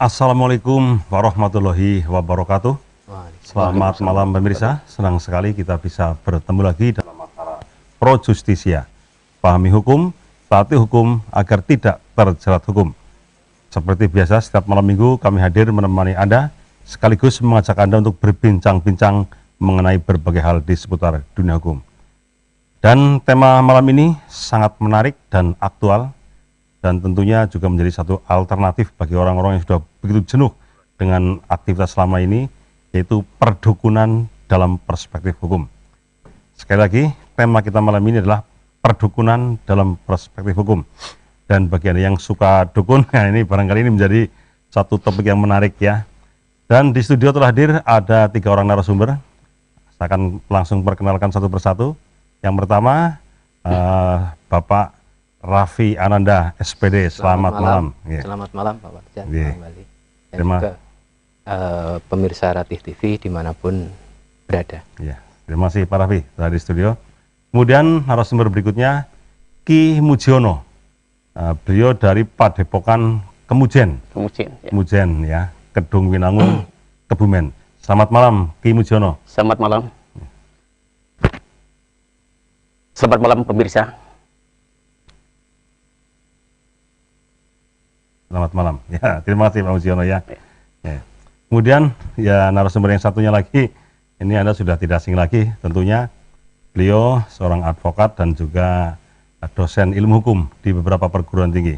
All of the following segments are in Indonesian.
Assalamualaikum warahmatullahi wabarakatuh. Selamat malam pemirsa, senang sekali kita bisa bertemu lagi dalam acara Pro Justisia. Pahami hukum, taati hukum agar tidak terjerat hukum. Seperti biasa setiap malam minggu kami hadir menemani Anda, sekaligus mengajak Anda untuk berbincang-bincang mengenai berbagai hal di seputar dunia hukum. Dan tema malam ini sangat menarik dan aktual, dan tentunya juga menjadi satu alternatif bagi orang-orang yang sudah begitu jenuh dengan aktivitas selama ini, yaitu perdukunan dalam perspektif hukum. Sekali lagi, tema kita malam ini adalah perdukunan dalam perspektif hukum. Dan bagi Anda yang suka dukun, nah ini barangkali ini menjadi satu topik yang menarik ya. Dan di studio telah hadir ada 3 orang narasumber. Saya akan langsung perkenalkan satu persatu. Yang pertama, Bapak Raffi Ananda, SPD. Selamat malam. Ya. Selamat malam Pak Warjan, kembali. Dan juga pemirsa Ratih TV dimanapun berada. Ya, terima kasih Pak Raffi telah di studio. Kemudian narasumber berikutnya Ki Mujiono. Beliau dari Padepokan Kemujen. Kemujen ya, Kedung Winangun, Kebumen. Selamat malam Ki Mujiono. Selamat malam. Selamat malam pemirsa. Selamat malam. Ya, terima kasih Pak Mujiono ya. Ya. Kemudian ya narasumber yang satunya lagi, ini Anda sudah tidak asing lagi tentunya. Beliau seorang advokat dan juga dosen ilmu hukum di beberapa perguruan tinggi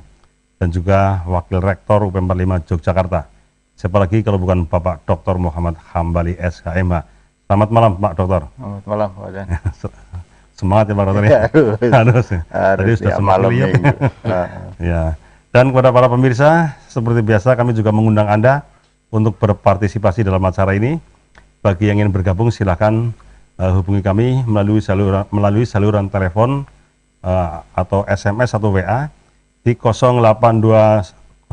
dan juga wakil rektor UP 45 Yogyakarta. Siapa lagi kalau bukan Bapak Dr. Muhammad Hambali SHMH. Selamat malam Pak Dokter. Selamat malam Pak Jan. Semangat ya Pak Dokter ya. Harus. Tadi sudah malam ya. Ya. Dan kepada para pemirsa, seperti biasa kami juga mengundang Anda untuk berpartisipasi dalam acara ini. Bagi yang ingin bergabung silahkan hubungi kami melalui saluran telepon atau SMS atau WA di 0812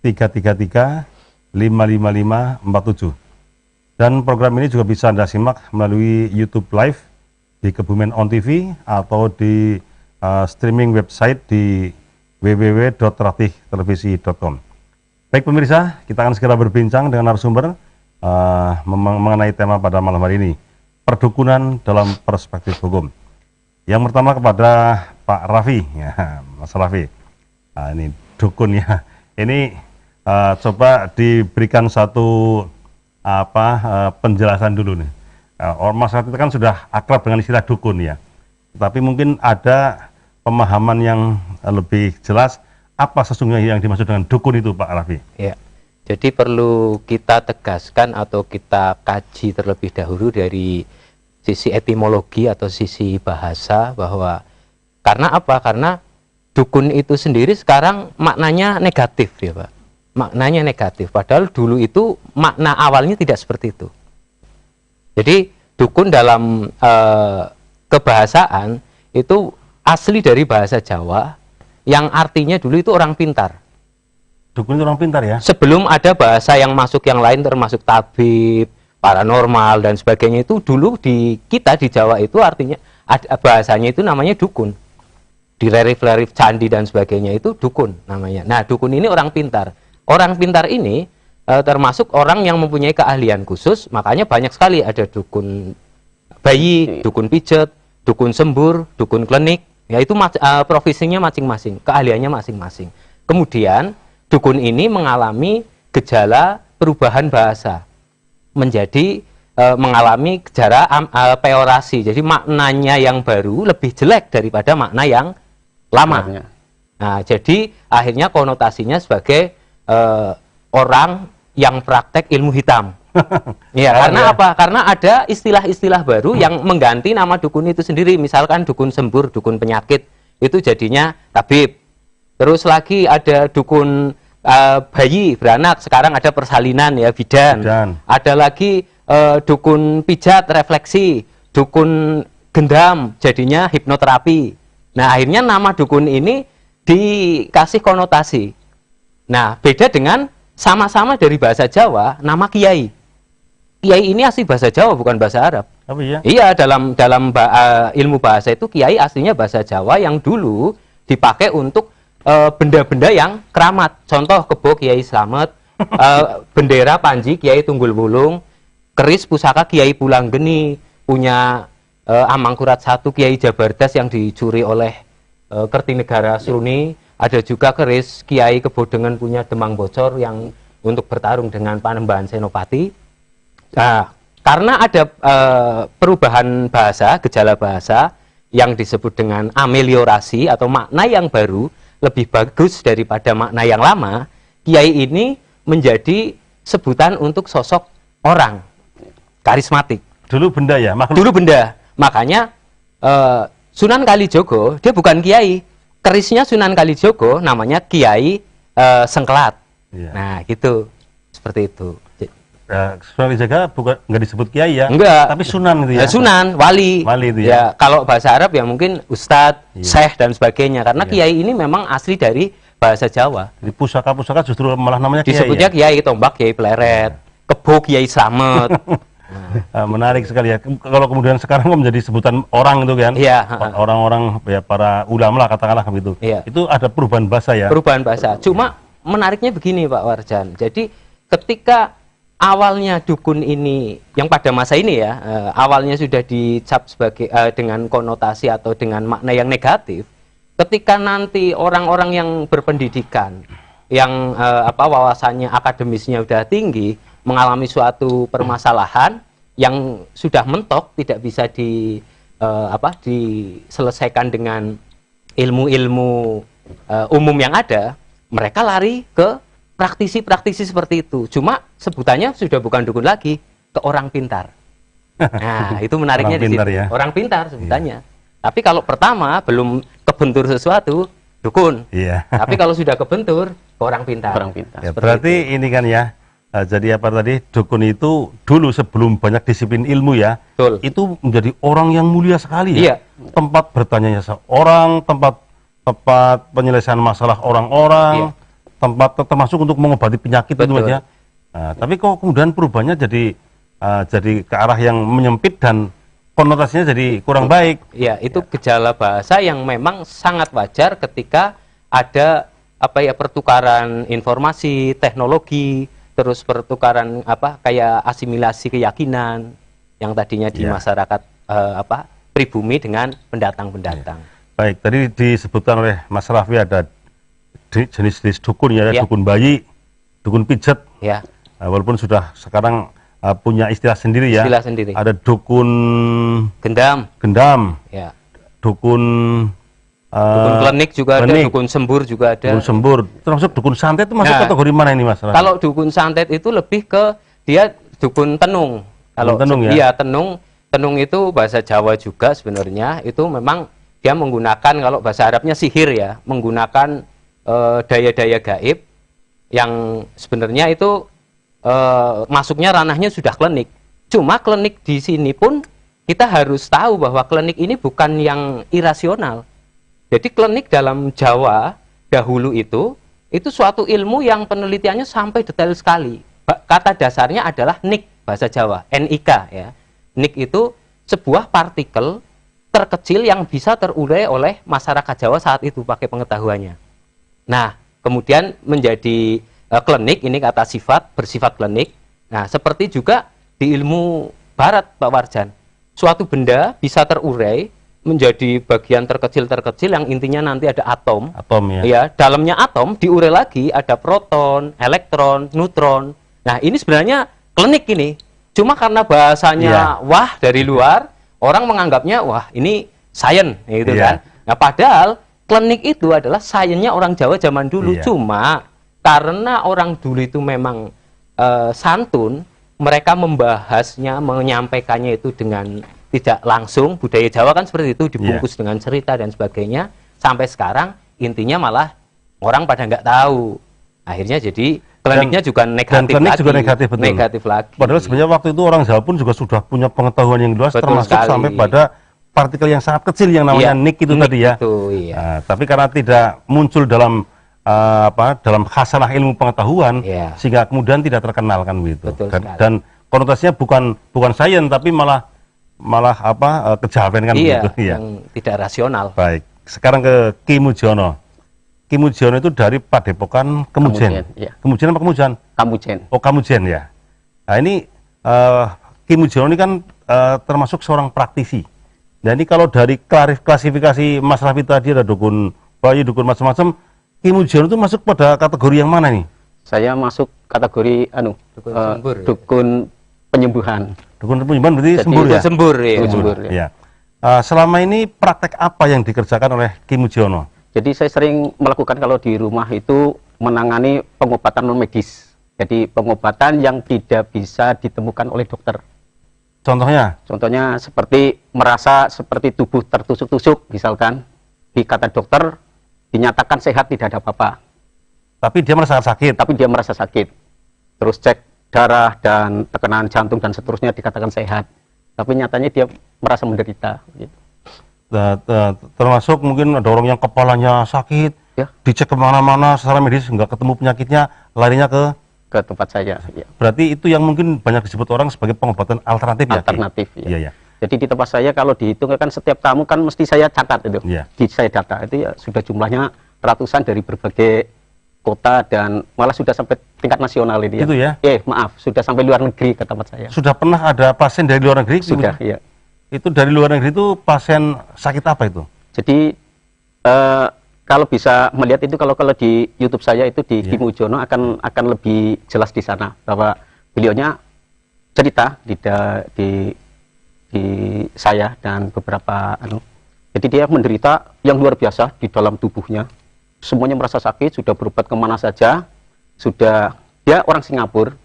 333 55547. Dan program ini juga bisa Anda simak melalui YouTube Live di Kebumen On TV atau di streaming website di www.ratihtelevisi.com. Baik pemirsa, kita akan segera berbincang dengan narasumber mengenai tema pada malam hari ini, perdukunan dalam perspektif hukum. Yang pertama kepada Pak Raffi, ya, Mas Raffi. Nah, ini dukun ya. Ini coba diberikan satu penjelasan dulu nih. Orang masyarakat itu kan sudah akrab dengan istilah dukun ya. Tapi mungkin ada pemahaman yang lebih jelas apa sesungguhnya yang dimaksud dengan dukun itu Pak Raffi? Ya, jadi perlu kita tegaskan atau kita kaji terlebih dahulu dari sisi etimologi atau sisi bahasa, bahwa karena apa? Karena dukun itu sendiri sekarang maknanya negatif ya Pak. Maknanya negatif, padahal dulu itu makna awalnya tidak seperti itu. Jadi dukun dalam kebahasaan itu asli dari bahasa Jawa yang artinya dulu itu orang pintar. Dukun itu orang pintar ya? Sebelum ada bahasa yang masuk yang lain termasuk tabib, paranormal dan sebagainya, itu dulu di kita di Jawa itu artinya bahasanya itu namanya dukun. Di relief-relief candi dan sebagainya itu dukun namanya. Nah, dukun ini orang pintar. Orang pintar ini termasuk orang yang mempunyai keahlian khusus, makanya banyak sekali ada dukun bayi, dukun pijet, dukun sembur, dukun klinik. Ya itu profesinya masing-masing, keahliannya masing-masing. Kemudian dukun ini mengalami gejala perubahan bahasa, menjadi mengalami gejala peorasi. Jadi maknanya yang baru lebih jelek daripada makna yang lama. Nah, jadi akhirnya konotasinya sebagai orang yang praktek ilmu hitam. Ya, karena apa? Karena ada istilah-istilah baru yang mengganti nama dukun itu sendiri. Misalkan dukun sembur, dukun penyakit, itu jadinya tabib. Terus lagi ada dukun bayi beranak, sekarang ada persalinan ya, bidan. Ada lagi dukun pijat, refleksi, dukun gendam, jadinya hipnoterapi. Nah, akhirnya nama dukun ini dikasih konotasi. Nah, beda dengan sama-sama dari bahasa Jawa, nama kiai. Kiai ini asli bahasa Jawa, bukan bahasa Arab. Oh, iya? Iya, dalam ilmu bahasa itu kiai aslinya bahasa Jawa yang dulu dipakai untuk benda-benda yang keramat. Contoh kebo Kiai Slamet, bendera panji Kiai Tunggul Wulung, keris pusaka Kiai Pulanggeni, punya Amangkurat I Kiai Jabardas yang dicuri oleh Kertinegara Sruni. Ada juga keris Kiai Kebodengan punya Demang Bocor yang untuk bertarung dengan Panembahan Senopati. Nah, karena ada perubahan bahasa, gejala bahasa yang disebut dengan ameliorasi atau makna yang baru lebih bagus daripada makna yang lama, kiai ini menjadi sebutan untuk sosok orang karismatik. Dulu benda ya, makhluk. Dulu benda. Makanya Sunan Kalijogo dia bukan kiai. Kerisnya Sunan Kalijogo namanya Kiai Sengkelat. Iya. Nah, gitu. Seperti itu. Sunan Kalijaga bukan nggak disebut kiai ya? Enggak. Tapi Sunan gitu ya? Sunan, wali. Wali itu ya? Ya, kalau bahasa Arab ya mungkin ustadz, Iya. syekh dan sebagainya. Karena kiai ini memang asli dari bahasa Jawa. Jadi pusaka-pusaka justru malah namanya kiai Disebutnya ya? kiai tombak, kiai pleret, kebo kiai slamet. Menarik sekali ya. Kalau kemudian sekarang kok menjadi sebutan orang itu kan? Iya. Orang-orang ya para ulama lah katakanlah begitu. Iya. Itu ada perubahan bahasa ya? Perubahan bahasa. Cuma menariknya begini Pak Warjan. Jadi ketika awalnya dukun ini yang pada masa ini ya, awalnya sudah dicap sebagai dengan konotasi atau dengan makna yang negatif. Ketika nanti orang-orang yang berpendidikan, yang wawasannya akademisnya sudah tinggi, mengalami suatu permasalahan yang sudah mentok, tidak bisa diselesaikan dengan ilmu-ilmu umum yang ada, mereka lari ke praktisi-praktisi seperti itu. Cuma sebutannya sudah bukan dukun lagi, ke orang pintar. Nah, itu menariknya Orang di pintar situ. ya? Orang pintar sebutannya. Tapi kalau pertama belum kebentur sesuatu, dukun. Iya. Tapi kalau sudah kebentur, ke orang pintar. Orang pintar. Ya, berarti ini kan ya, jadi apa tadi, dukun itu dulu sebelum banyak disiplin ilmu ya, Betul. itu menjadi orang yang mulia sekali ya. Iya. Tempat bertanya seorang, tempat penyelesaian masalah orang-orang, Iya. tempat termasuk untuk mengobati penyakit itu Betul. aja. Nah, tapi kok kemudian perubahannya jadi ke arah yang menyempit dan konotasinya jadi kurang baik. Ya, itu gejala bahasa yang memang sangat wajar ketika ada pertukaran informasi, teknologi, terus pertukaran kayak asimilasi keyakinan yang tadinya di Ya. masyarakat pribumi dengan pendatang-pendatang. Baik, tadi disebutkan oleh Mas Raffi ada jenis-jenis dukun ya, Ya. dukun bayi, dukun pijet. Ya, Walaupun sudah sekarang punya istilah sendiri ya. istilah sendiri. Ada dukun Gendam, gendam, ya. dukun Dukun klinik juga ada, klinik, dukun sembur juga ada. dukun sembur, termasuk dukun santet itu masuk Nah, kategori mana ini Mas Raffi? Kalau dukun santet itu lebih ke dia dukun tenung. Kalau tenung ya? Iya, tenung itu bahasa Jawa juga sebenarnya. Itu memang dia menggunakan, kalau bahasa Arabnya sihir ya, menggunakan daya-daya gaib yang sebenarnya itu masuknya ranahnya sudah klinik. Cuma klinik di sini pun kita harus tahu bahwa klinik ini bukan yang irasional. Jadi klinik dalam Jawa dahulu itu suatu ilmu yang penelitiannya sampai detail sekali. Kata dasarnya adalah nik, bahasa Jawa, NIK ya. Nik itu sebuah partikel terkecil yang bisa terurai oleh masyarakat Jawa saat itu pakai pengetahuannya. Nah, kemudian menjadi klinik, ini kata sifat, bersifat klinik. Nah, seperti juga di ilmu barat Pak Warjan. Suatu benda bisa terurai menjadi bagian terkecil-terkecil yang intinya nanti ada atom. Atom ya. Ya, dalamnya atom diurai lagi ada proton, elektron, neutron. Nah, ini sebenarnya klinik ini. Cuma karena bahasanya wah dari luar, orang menganggapnya wah ini sains gitu Iya. kan. Nah, padahal klinik itu adalah sainsnya orang Jawa zaman dulu. Iya. Cuma karena orang dulu itu memang santun, mereka membahasnya, menyampaikannya itu dengan tidak langsung. Budaya Jawa kan seperti itu, dibungkus dengan cerita dan sebagainya. Sampai sekarang intinya malah orang pada nggak tahu. Akhirnya jadi kliniknya juga negatif klinik lagi. juga negatif, betul. Negatif lagi. Padahal sebenarnya waktu itu orang Jawa pun juga sudah punya pengetahuan yang luas, Betul termasuk sekali. sampai pada partikel yang sangat kecil yang namanya Iya, nik itu nik tadi ya. itu, iya. Nah, tapi karena tidak muncul dalam dalam khasanah ilmu pengetahuan, Iya. sehingga kemudian tidak terkenal kan begitu. Betul Dan, sekali. dan konotasinya bukan sains tapi malah kejawen kan Iya, begitu. Iya. yang tidak rasional. Baik. Sekarang ke Ki Mujono. Ki Mujiono itu dari Padepokan Kemujen. Ya. Kemujen apa Kemujan? Kamujen. Oh, Kamujen ya. Nah, ini Ki Mujiono ini kan termasuk seorang praktisi. Nah, ini kalau dari klasifikasi Mas Raffi tadi ada dukun bayi, dukun macam-macam, Ki Mujiono itu masuk pada kategori yang mana nih? Saya masuk kategori Dukun sembur, ya? dukun penyembuhan. Dukun penyembuhan berarti Jadi sembur ya? Sembur ya. Dukun sembur, ya. Ya. Selama ini praktek apa yang dikerjakan oleh Ki Mujiono? Jadi saya sering melakukan kalau di rumah itu menangani pengobatan non medis. Jadi pengobatan yang tidak bisa ditemukan oleh dokter. Contohnya? Contohnya seperti merasa seperti tubuh tertusuk-tusuk, misalkan dikata dokter dinyatakan sehat, tidak ada apa-apa. Tapi dia merasa sakit. Tapi dia merasa sakit. Terus cek darah dan tekanan jantung dan seterusnya dikatakan sehat. Tapi nyatanya dia merasa menderita. Gitu. Termasuk mungkin ada orang yang kepalanya sakit, Ya. dicek kemana-mana secara medis nggak ketemu penyakitnya, larinya Ke tempat saya. Ya. berarti itu yang mungkin banyak disebut orang sebagai pengobatan alternatif ya? Ki? Alternatif. Ya. Iya, iya. Jadi di tempat saya kalau dihitung kan setiap tamu kan mesti saya catat itu. Iya. Saya data itu ya sudah jumlahnya ratusan dari berbagai kota dan malah sudah sampai tingkat nasional ini ya. Itu ya? Maaf, sudah sampai luar negeri ke tempat saya. Sudah pernah ada pasien dari luar negeri? Sudah, ya. Itu dari luar negeri itu pasien sakit apa itu? Jadi kalau bisa melihat itu kalau di YouTube saya itu di Ki Mujiono akan lebih jelas di sana bahwa beliaunya cerita di saya dan beberapa jadi dia menderita yang luar biasa di dalam tubuhnya, semuanya merasa sakit, sudah berobat kemana saja, sudah dia orang Singapura,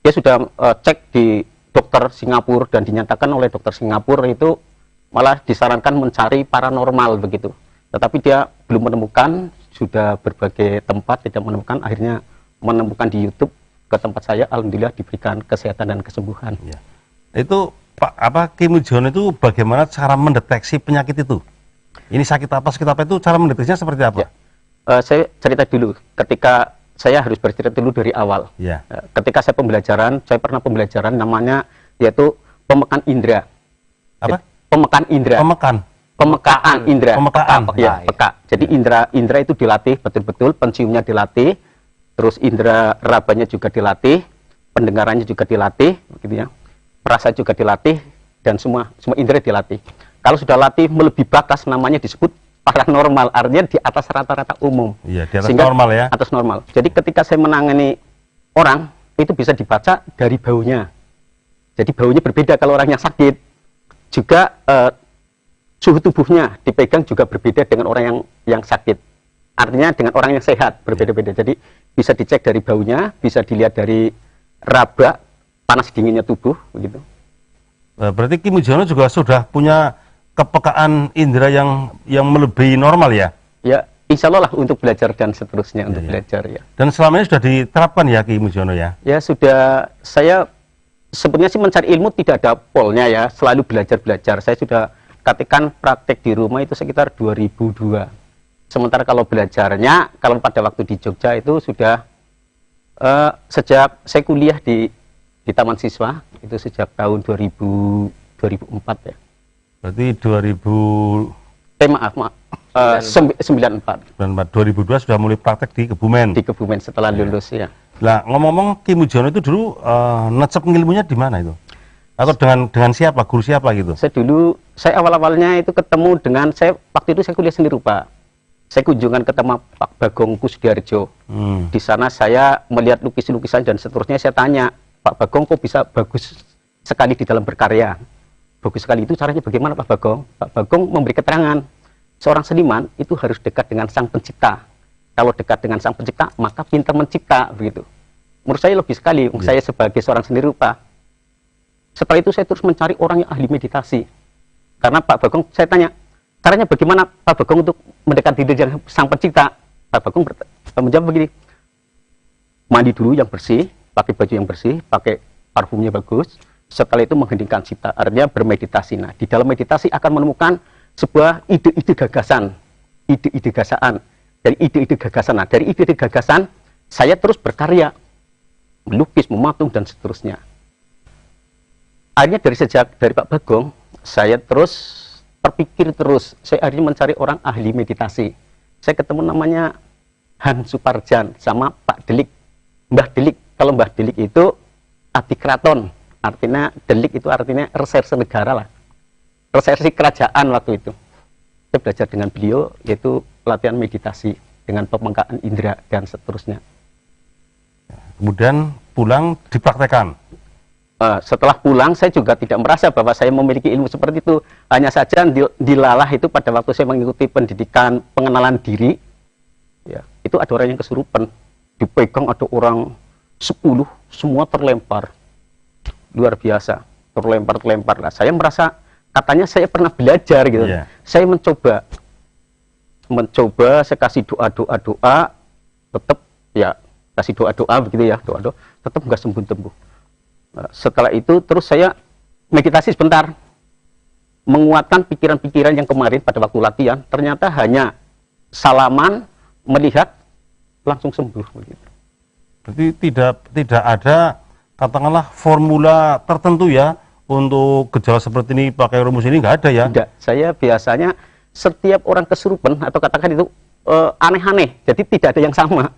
dia sudah cek di dokter Singapura dan dinyatakan oleh dokter Singapura itu malah disarankan mencari paranormal begitu. Tetapi dia belum menemukan, sudah berbagai tempat tidak menemukan, akhirnya menemukan di YouTube ke tempat saya, alhamdulillah diberikan kesehatan dan kesembuhan. Ya. Itu Pak Ki Mujiono itu bagaimana cara mendeteksi penyakit itu? Ini sakit apa itu cara mendeteksinya seperti apa? Ya. Saya cerita dulu ketika saya harus bercerita dulu dari awal. Ya. Ketika saya pernah pembelajaran namanya yaitu pemekan indera. Apa? Pemekan indera. Pemekaan indera. Pemekaan. Ya, peka. Jadi indera itu dilatih betul-betul, penciumnya dilatih, terus indera rabanya juga dilatih, pendengarannya juga dilatih, begitu ya. Perasa juga dilatih dan semua indera dilatih. Kalau sudah latih melebihi batas namanya disebut paranormal, artinya di atas rata-rata umum. Iya, di atas normal ya. Atas normal. Jadi ketika saya menangani orang itu bisa dibaca dari baunya. Jadi baunya berbeda kalau orangnya sakit. Juga suhu tubuhnya dipegang juga berbeda dengan orang yang sakit. Artinya dengan orang yang sehat berbeda-beda. Jadi bisa dicek dari baunya, bisa dilihat dari raba, panas dinginnya tubuh, begitu. Berarti Ki Mujiono juga sudah punya kepekaan indera yang melebihi normal ya? Ya, insya Allah lah untuk belajar dan seterusnya untuk belajar ya. Dan selama ini sudah diterapkan ya Ki Mujiono ya? Ya sudah, saya sebenarnya sih mencari ilmu tidak ada polnya ya, selalu belajar. Saya sudah katakan praktek di rumah itu sekitar 2002. Sementara kalau belajarnya, kalau pada waktu di Jogja itu sudah sejak saya kuliah di Taman Siswa, itu sejak tahun 2004 ya. Berarti 94. 2002 sudah mulai praktek di Kebumen. Di Kebumen setelah lulus ya. Nah, ngomong-ngomong Ki Mujiono itu dulu necep ilmunya di mana itu? Atau dengan siapa, guru siapa gitu? Saya awal-awalnya itu ketemu dengan, waktu itu saya kuliah seni rupa. Saya kunjungan ketemu Pak Bagong Kusdiarjo. Di sana saya melihat lukisan-lukisan dan seterusnya. Saya tanya, Pak Bagong kok bisa bagus sekali di dalam berkarya? Bagus sekali itu caranya bagaimana Pak Bagong? Pak Bagong memberi keterangan, seorang seniman itu harus dekat dengan sang pencipta. Kalau dekat dengan sang pencipta, maka pintar mencipta, begitu. Menurut saya lebih sekali, saya sebagai seorang seni rupa. Setelah itu saya terus mencari orang yang ahli meditasi. Karena Pak Bagong, saya tanya, caranya bagaimana Pak Bagong untuk mendekati diri dengan sang pencipta? Pak Bagong menjawab begini, mandi dulu yang bersih, pakai baju yang bersih, pakai parfumnya bagus, setelah itu mengheningkan cipta, artinya bermeditasi. Nah, di dalam meditasi akan menemukan sebuah ide-ide gagasan, dari ide-ide gagasan. Nah, dari ide-ide gagasan, saya terus berkarya, melukis, mematung, dan seterusnya. Akhirnya dari Pak Bagong, saya terus terpikir terus, saya akhirnya mencari orang ahli meditasi. Saya ketemu namanya Han Suparjan sama Pak Delik, Mbah Delik. Kalau Mbah Delik itu Adikraton, artinya Delik itu artinya reserse negara lah, reserse kerajaan waktu itu. Saya belajar dengan beliau, yaitu latihan meditasi dengan pemengkaan indera dan seterusnya. Kemudian pulang dipraktekkan. Setelah pulang saya juga tidak merasa bahwa saya memiliki ilmu seperti itu. Hanya saja dilalah itu pada waktu saya mengikuti pendidikan pengenalan diri, ya, itu ada orang yang kesurupan, dipegang ada orang 10, semua terlempar, luar biasa, terlempar lah. Saya merasa katanya saya pernah belajar gitu. Yeah. Saya mencoba, saya kasih doa, tetap ya kasih doa begitu ya, doa, tetap nggak sembuh. Setelah itu terus saya meditasi sebentar, menguatkan pikiran-pikiran yang kemarin pada waktu latihan. Ternyata hanya salaman, melihat, langsung sembuh begitu. Berarti tidak ada katakanlah formula tertentu ya untuk gejala seperti ini pakai rumus ini, nggak ada ya? Tidak, saya biasanya setiap orang kesurupan atau katakan itu aneh-aneh, jadi tidak ada yang sama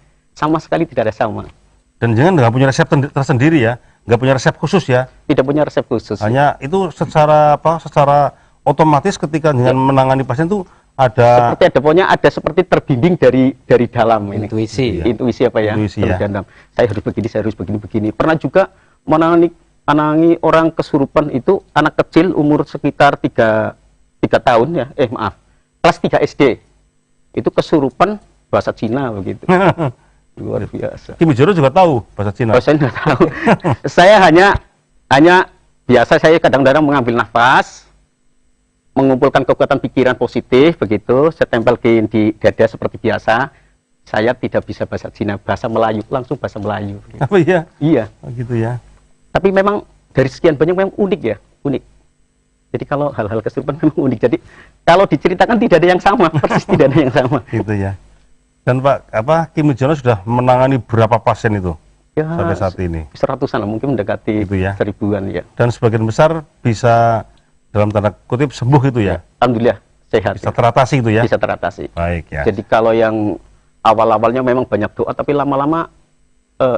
sekali tidak ada sama. Dan jangan nggak punya resep tersendiri ya, nggak punya resep khusus ya? Tidak punya resep khusus. Hanya itu secara otomatis ketika dengan menangani pasien itu ada seperti ada seperti terbimbing dari dalam ini. Intuisi. Intuisi apa ya? Intuisi ya. Dalam. Saya harus begini. Pernah juga menangani orang kesurupan itu anak kecil umur sekitar 3 tahun ya. Kelas 3 SD. Itu kesurupan bahasa Cina begitu. Luar biasa. Ki Mujiono juga tahu bahasa Cina. Saya tidak tahu. Saya hanya biasa saya kadang-kadang mengambil nafas, mengumpulkan kekuatan pikiran positif begitu, saya tempelkan di dada seperti biasa. Saya tidak bisa bahasa Cina, bahasa Melayu, langsung bahasa Melayu. Apa iya? Iya. Oh, gitu ya. Tapi memang dari sekian banyak memang unik ya, unik. Jadi kalau hal-hal kesurupan memang unik. Jadi kalau diceritakan tidak ada yang sama, persis tidak ada yang sama. Gitu ya. Dan Pak, Ki Mujiono sudah menangani berapa pasien itu Ya, sampai saat ini? 100-an lah, mungkin mendekati Gitu ya. 1000-an ya. Dan sebagian besar bisa dalam tanda kutip sembuh itu ya? Alhamdulillah sehat. Bisa teratasi itu ya? Bisa teratasi. Baik ya. Jadi kalau yang awal-awalnya memang banyak doa, tapi lama-lama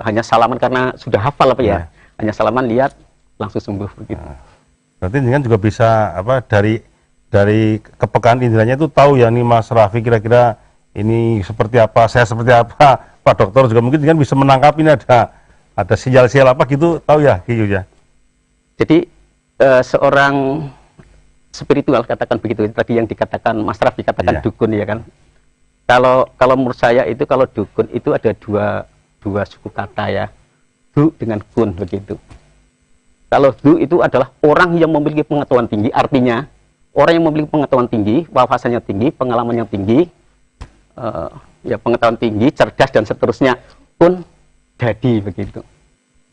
hanya salaman karena sudah hafal apa ya? Hanya salaman, lihat, langsung sembuh begitu. Berarti dengan juga bisa dari kepekaan inderanya itu tahu ya, nih Mas Raffi kira-kira ini seperti apa, saya seperti apa, Pak Dokter juga mungkin dengan bisa menangkap ini ada sinyal-sinyal apa gitu, tahu ya, gitu ya. Jadi seorang spiritual katakan begitu, tadi yang dikatakan Mas Raffi dikatakan dukun ya kan. Kalau menurut saya itu kalau dukun itu ada dua suku kata ya, du dengan kun begitu. Kalau du itu adalah orang yang memiliki pengetahuan tinggi, artinya orang yang memiliki pengetahuan tinggi, wawasannya tinggi, pengalamannya tinggi, ya pengetahuan tinggi, cerdas dan seterusnya pun jadi begitu.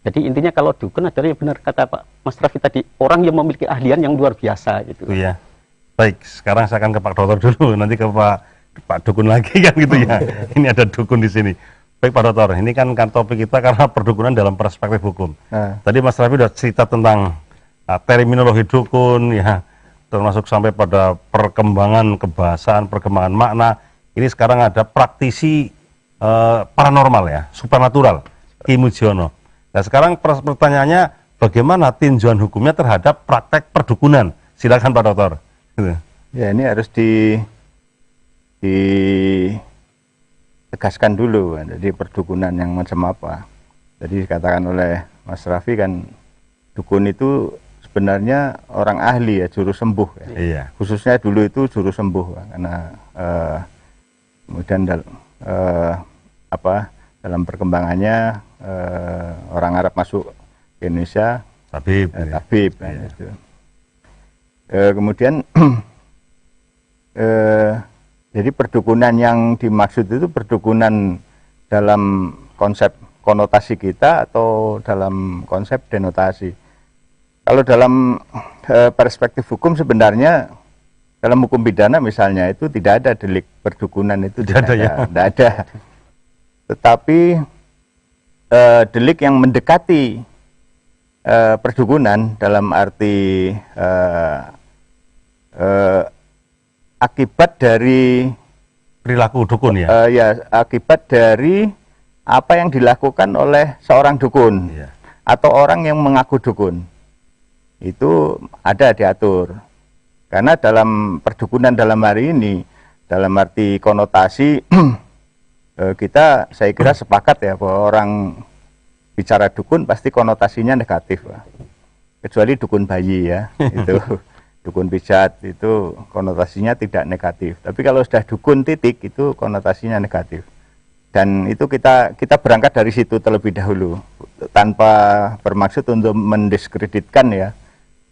Jadi intinya kalau dukun adalah yang benar kata Pak Mas Raffi tadi, orang yang memiliki ahlian yang luar biasa gitu. Ya. Baik, sekarang saya akan ke Pak Dokter dulu, nanti ke Pak Dukun lagi kan gitu ya. Ini ada dukun di sini. Baik Pak Dokter, ini kan topik kita karena perdukunan dalam perspektif hukum. Tadi Mas Raffi sudah cerita tentang terminologi dukun ya, termasuk sampai pada perkembangan kebahasaan, perkembangan makna. Ini sekarang ada praktisi paranormal ya, supernatural, Ki Mujiono. Nah sekarang pertanyaannya, bagaimana tinjauan hukumnya terhadap praktek perdukunan? Silakan Pak Dokter. Gitu. Ya ini harus ditegaskan dulu, jadi perdukunan yang macam apa. Jadi dikatakan oleh Mas Raffi kan, dukun itu sebenarnya orang ahli ya, juru sembuh ya. Iya. Khususnya dulu itu juru sembuh karena kemudian dalam perkembangannya orang Arab masuk ke Indonesia, Tabib. Tabib kan, Iya. gitu. Kemudian jadi perdukunan yang dimaksud itu perdukunan dalam konsep konotasi kita atau dalam konsep denotasi. Kalau dalam perspektif hukum sebenarnya dalam hukum pidana misalnya itu tidak ada delik perdukunan, itu tidak ada. Tetapi delik yang mendekati perdukunan dalam arti akibat dari perilaku dukun ya? Ya, akibat dari apa yang dilakukan oleh seorang dukun Iya. atau orang yang mengaku dukun. Itu ada diatur. Karena dalam perdukunan dalam hari ini, dalam arti konotasi, kita saya kira sepakat ya bahwa orang bicara dukun pasti konotasinya negatif, Pak. Kecuali dukun bayi ya, itu dukun pijat itu konotasinya tidak negatif. Tapi kalau sudah dukun titik itu konotasinya negatif. Dan itu kita berangkat dari situ terlebih dahulu, tanpa bermaksud untuk mendiskreditkan ya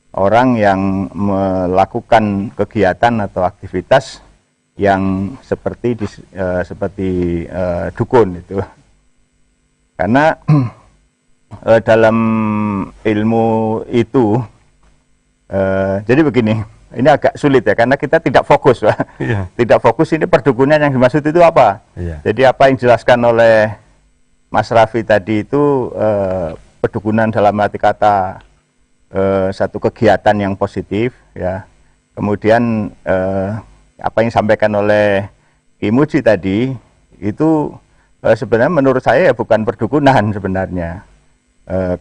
orang yang melakukan kegiatan atau aktivitas yang seperti dukun itu. Karena dalam ilmu itu jadi begini, ini agak sulit ya karena kita tidak fokus, Pak. Iya. Tidak fokus ini perdukunan yang dimaksud itu apa. Iya. Jadi apa yang dijelaskan oleh Mas Raffi tadi itu perdukunan dalam arti kata satu kegiatan yang positif ya. Kemudian apa yang disampaikan oleh Ki Muji tadi itu sebenarnya menurut saya ya bukan perdukunan sebenarnya.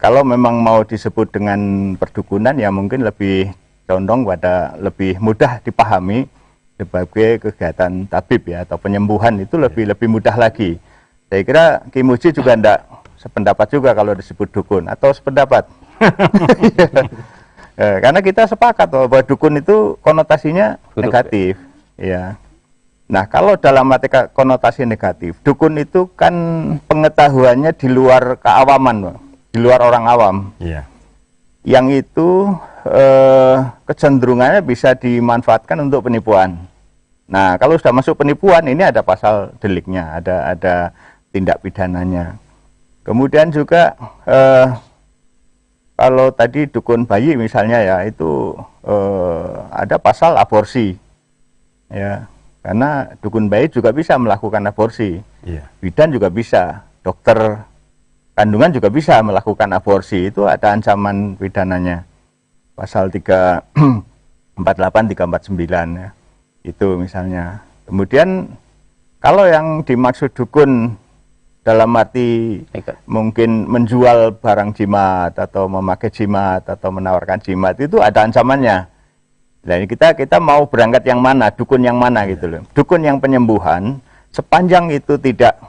Kalau memang mau disebut dengan perdukunan ya mungkin lebih condong pada lebih mudah dipahami sebagai kegiatan tabib ya atau penyembuhan itu lebih mudah lagi. Saya kira Ki Muji juga tidak sependapat juga kalau disebut dukun atau sependapat. Karena kita sepakat bahwa dukun itu konotasinya negatif ya. Nah, kalau dalam arti konotasi negatif, dukun itu kan pengetahuannya di luar keawaman, di luar orang awam. Iya. Yang itu kecenderungannya bisa dimanfaatkan untuk penipuan. Nah, kalau sudah masuk penipuan ini ada pasal deliknya, ada tindak pidananya. Kemudian juga kalau tadi dukun bayi misalnya ya itu ada pasal aborsi. Ya, karena dukun bayi juga bisa melakukan aborsi. Iya. Bidan juga bisa, dokter kandungan juga bisa melakukan aborsi, itu ada ancaman pidananya pasal 348 349 ya. Itu misalnya. Kemudian kalau yang dimaksud dukun dalam arti mungkin menjual barang jimat atau memakai jimat atau menawarkan jimat itu ada ancamannya. Nah, ini kita mau berangkat yang mana, dukun yang mana gitu loh. Dukun yang penyembuhan sepanjang itu tidak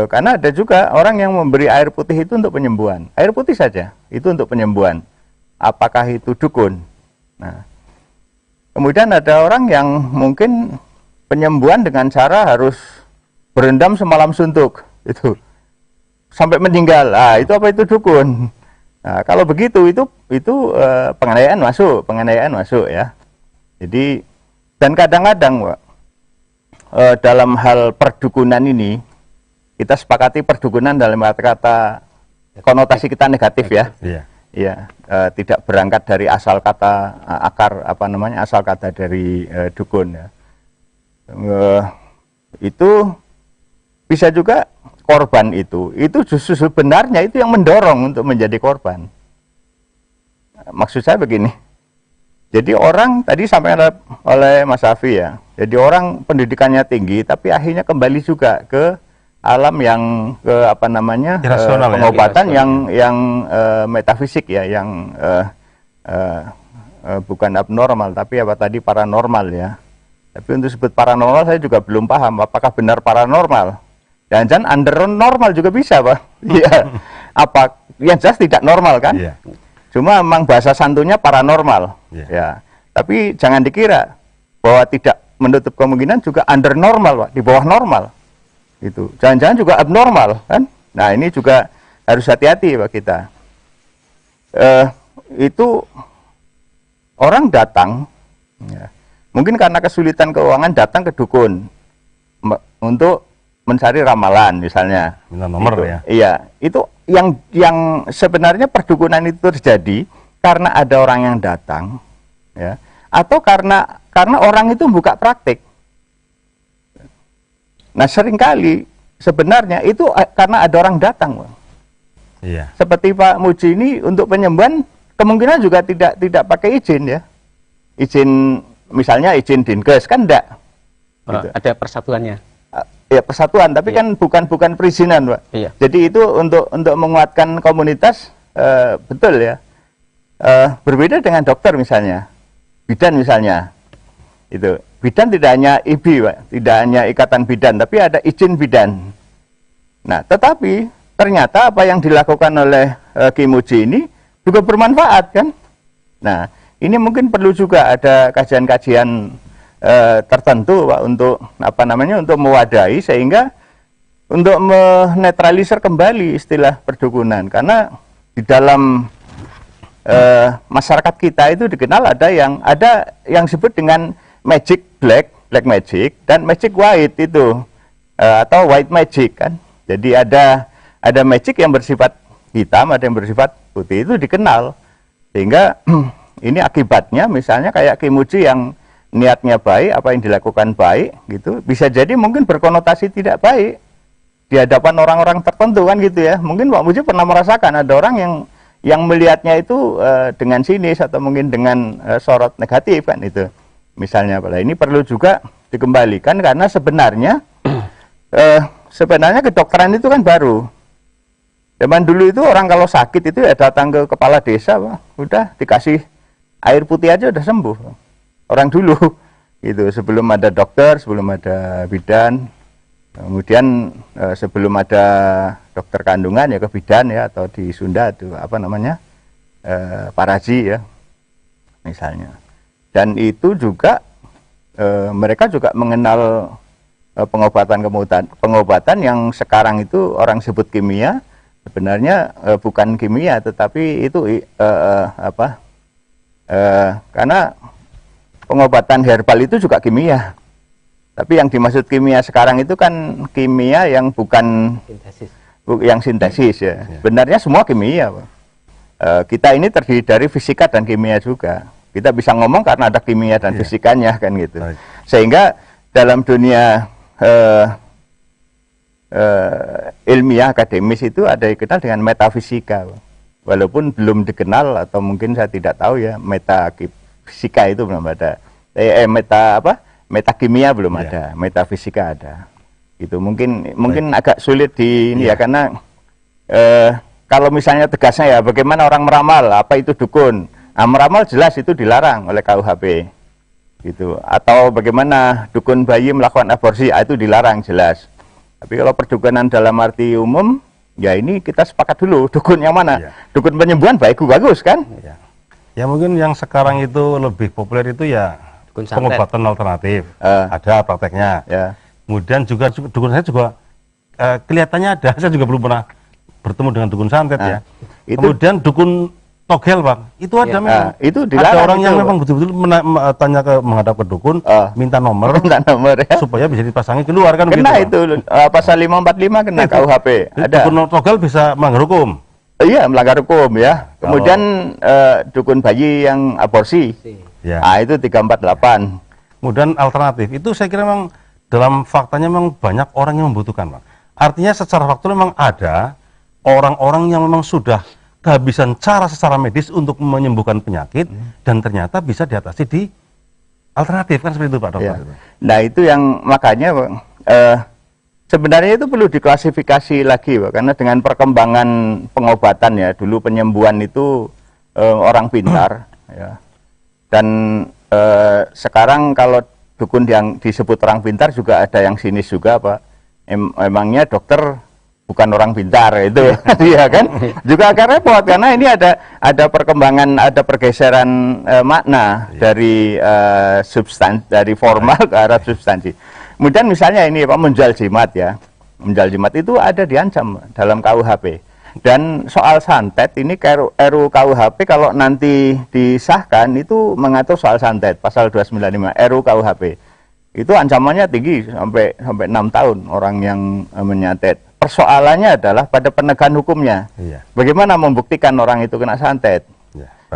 karena ada juga orang yang memberi air putih itu untuk penyembuhan. Air putih saja, itu untuk penyembuhan. Apakah itu dukun? Nah, kemudian ada orang yang mungkin penyembuhan dengan cara harus berendam semalam suntuk. Itu. Sampai meninggal. Ah, itu apa itu dukun? Nah, kalau begitu itu penganiayaan masuk ya. Jadi, dan kadang-kadang, Pak, dalam hal perdukunan ini, kita sepakati perdukunan dalam kata konotasi kita negatif ya. Iya. Iya, tidak berangkat dari asal kata asal kata dari dukun ya. Itu bisa juga korban itu justru sebenarnya itu yang mendorong untuk menjadi korban. Maksud saya begini. Jadi orang tadi sampai oleh Mas Afi ya. Jadi orang pendidikannya tinggi tapi akhirnya kembali juga ke alam yang irasional, pengobatan yang metafisik ya, yang bukan abnormal tapi apa tadi paranormal ya. Tapi untuk sebut paranormal saya juga belum paham apakah benar paranormal. Jangan-jangan under normal juga bisa, Pak. Iya. Apa yang jelas tidak normal kan? Iya. Cuma memang bahasa santunnya paranormal. Iya. Ya. Tapi jangan dikira bahwa tidak menutup kemungkinan juga under normal, Pak, di bawah normal. Itu jangan-jangan juga abnormal kan. Nah, ini juga harus hati-hati Pak kita. Itu orang datang ya, mungkin karena kesulitan keuangan datang ke dukun untuk mencari ramalan misalnya. Minta nomor itu, ya. Iya, itu yang sebenarnya perdukunan itu terjadi karena ada orang yang datang ya, atau karena orang itu buka praktik. Nah, seringkali sebenarnya itu karena ada orang datang, Bang. Iya. Seperti Pak Muji ini untuk penyembuhan kemungkinan juga tidak pakai izin ya. Izin misalnya izin Dinkes kan enggak. Gitu. Ada persatuannya. Ya persatuan, tapi kan bukan perizinan, Pak. Iya. Jadi itu untuk menguatkan komunitas, betul ya. Berbeda dengan dokter misalnya, bidan misalnya, itu bidan tidak hanya IB, Pak, tidak hanya ikatan bidan, tapi ada izin bidan. Nah, tetapi ternyata apa yang dilakukan oleh Ki Muji ini juga bermanfaat kan. Nah, ini mungkin perlu juga ada kajian-kajian tertentu, Pak, untuk untuk mewadahi sehingga untuk menetralisir kembali istilah perdukunan, karena di dalam masyarakat kita itu dikenal ada yang disebut dengan magic black magic dan magic white itu atau white magic kan. Jadi ada magic yang bersifat hitam, ada yang bersifat putih, itu dikenal. Sehingga ini akibatnya misalnya kayak Ki Muji yang niatnya baik, apa yang dilakukan baik gitu, bisa jadi mungkin berkonotasi tidak baik di hadapan orang-orang tertentu kan gitu ya. Mungkin Pak Muji pernah merasakan ada orang yang melihatnya itu dengan sinis atau mungkin dengan sorot negatif kan itu. Misalnya, ini perlu juga dikembalikan karena sebenarnya kedokteran itu kan baru. Zaman dulu itu orang kalau sakit itu ya datang ke kepala desa, Pak, udah dikasih air putih aja udah sembuh. Orang dulu itu sebelum ada dokter, sebelum ada bidan, kemudian sebelum ada dokter kandungan ya ke bidan ya, atau di Sunda itu paraji ya misalnya. Dan itu juga mereka juga mengenal pengobatan yang sekarang itu orang sebut kimia, sebenarnya bukan kimia tetapi itu karena pengobatan herbal itu juga kimia. Tapi yang dimaksud kimia sekarang itu kan kimia yang bukan sintesis ya. Sebenarnya semua kimia, Pak. Kita ini terdiri dari fisika dan kimia juga. Kita bisa ngomong karena ada kimia dan fisikanya kan gitu. Sehingga dalam dunia ilmiah akademis itu ada yang dikenal dengan metafisika, Pak. Walaupun belum dikenal atau mungkin saya tidak tahu ya, metafisika itu belum ada. Metakimia belum ada, metafisika ada. Itu mungkin agak sulit ya karena kalau misalnya tegasnya ya bagaimana orang meramal, apa itu dukun. Nah, meramal jelas itu dilarang oleh KUHP. Gitu. Atau bagaimana dukun bayi melakukan aborsi, itu dilarang jelas. Tapi kalau perdukunan dalam arti umum, ya ini kita sepakat dulu dukun yang mana. Dukun penyembuhan bagus kan? Ya mungkin yang sekarang itu lebih populer itu ya pengobatan alternatif, ada prakteknya. Kemudian juga dukun saya juga kelihatannya ada, saya juga belum pernah bertemu dengan dukun santet ya. Kemudian dukun togel, Pak, itu ada memang. Itu ada orang yang memang betul-betul menghadap ke dukun, minta nomor ya, supaya bisa dipasangi keluar kan. Kena gitu, itu pasal 545 kena KUHP. Ada. Dukun togel bisa melanggar hukum. Iya, melanggar hukum ya. Kemudian dukun bayi yang aborsi. Itu 348. Kemudian alternatif itu saya kira memang dalam faktanya memang banyak orang yang membutuhkan, Pak. Artinya secara faktual memang ada orang-orang yang memang sudah kehabisan cara secara medis untuk menyembuhkan penyakit dan ternyata bisa diatasi di alternatif kan, seperti itu, Pak Dokter. Nah itu yang makanya sebenarnya itu perlu diklasifikasi lagi, Pak, karena dengan perkembangan pengobatan ya, dulu penyembuhan itu orang pintar ya. Dan sekarang kalau dukun yang disebut orang pintar juga ada yang sinis juga, Pak. Emangnya dokter bukan orang pintar itu ya kan, juga agak repot karena ini ada perkembangan, ada pergeseran makna dari dari formal ke arah substansi. Kemudian misalnya ini Pak, menjual jimat ya, menjual jimat itu ada diancam dalam KUHP. Dan soal santet ini RUU KUHP kalau nanti disahkan itu mengatur soal santet pasal 295 RUU KUHP. Itu ancamannya tinggi sampai 6 tahun orang yang menyantet. Persoalannya adalah pada penegakan hukumnya. Bagaimana membuktikan orang itu kena santet?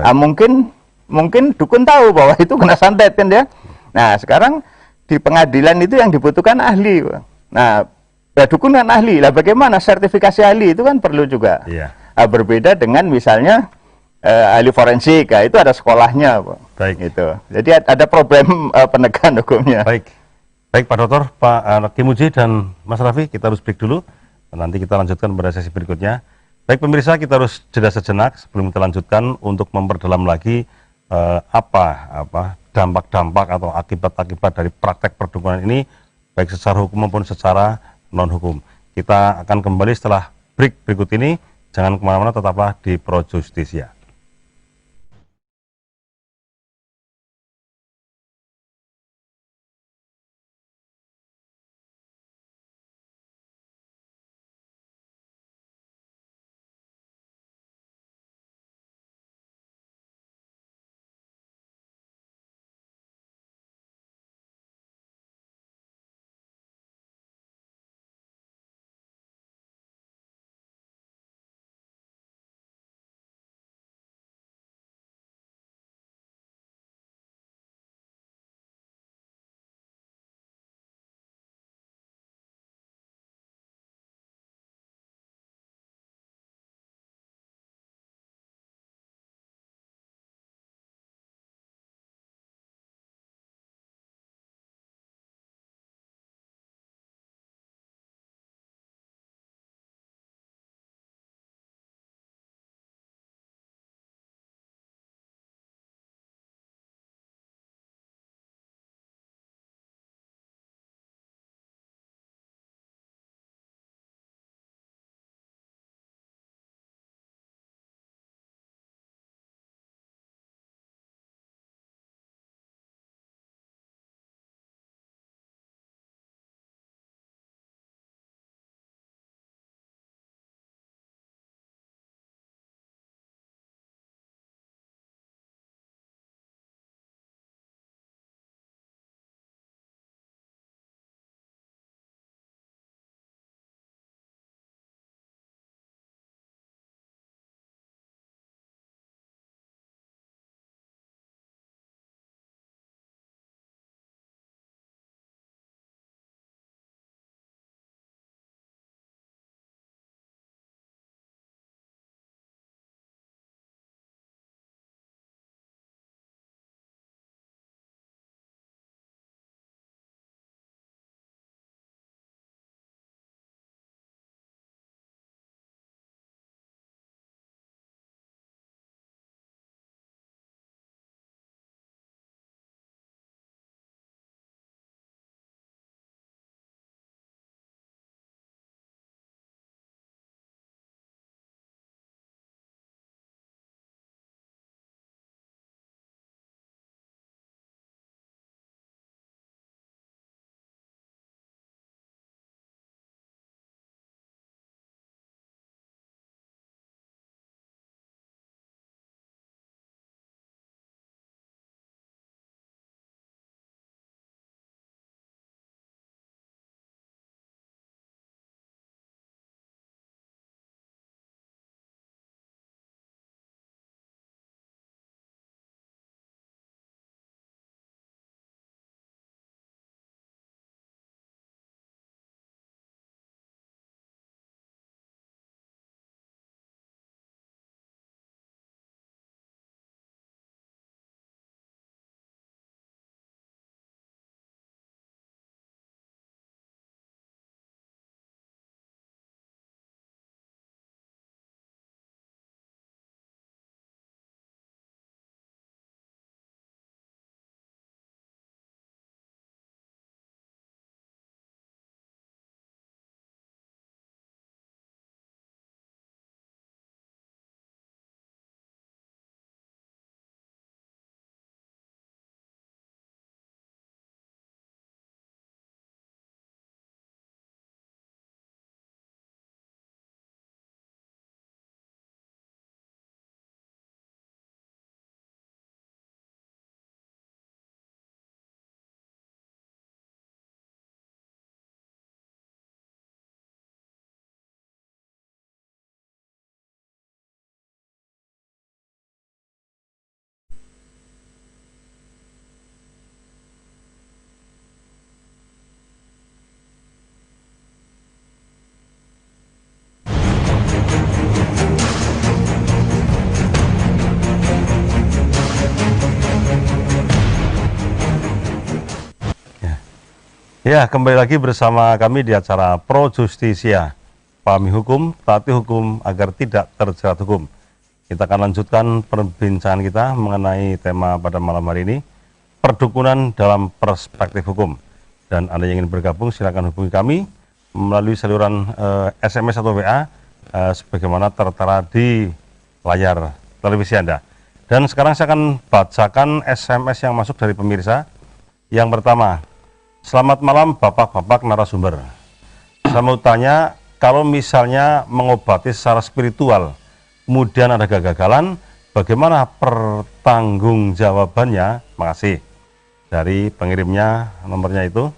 Mungkin dukun tahu bahwa itu kena santet kan ya. Nah, sekarang di pengadilan itu yang dibutuhkan ahli. Nah, dukun kan ahli. Lah bagaimana sertifikasi ahli itu kan perlu juga. Berbeda dengan misalnya ahli forensik, itu ada sekolahnya, Pak. Baik. Gitu. Jadi ada problem penegakan hukumnya. Baik. Baik Pak Dokter, Pak Kimuji dan Mas Raffi, kita harus break dulu. Nanti kita lanjutkan pada sesi berikutnya. Baik pemirsa, kita harus jeda sejenak sebelum kita lanjutkan untuk memperdalam lagi apa dampak-dampak atau akibat-akibat dari praktek perdukunan ini, baik secara hukum maupun secara non-hukum. Kita akan kembali setelah break berikut ini. Jangan kemana-mana, tetaplah di Pro Justisia. Ya, kembali lagi bersama kami di acara Pro Justisia. Pahami hukum, taati hukum agar tidak terjerat hukum. Kita akan lanjutkan perbincangan kita mengenai tema pada malam hari ini, perdukunan dalam perspektif hukum. Dan Anda yang ingin bergabung silakan hubungi kami melalui saluran SMS atau WA sebagaimana tertera di layar televisi Anda. Dan sekarang saya akan bacakan SMS yang masuk dari pemirsa. Yang pertama, selamat malam bapak-bapak narasumber. Saya mau tanya, kalau misalnya mengobati secara spiritual, kemudian ada kegagalan, bagaimana pertanggungjawabannya? Makasih. Dari pengirimnya, nomornya itu.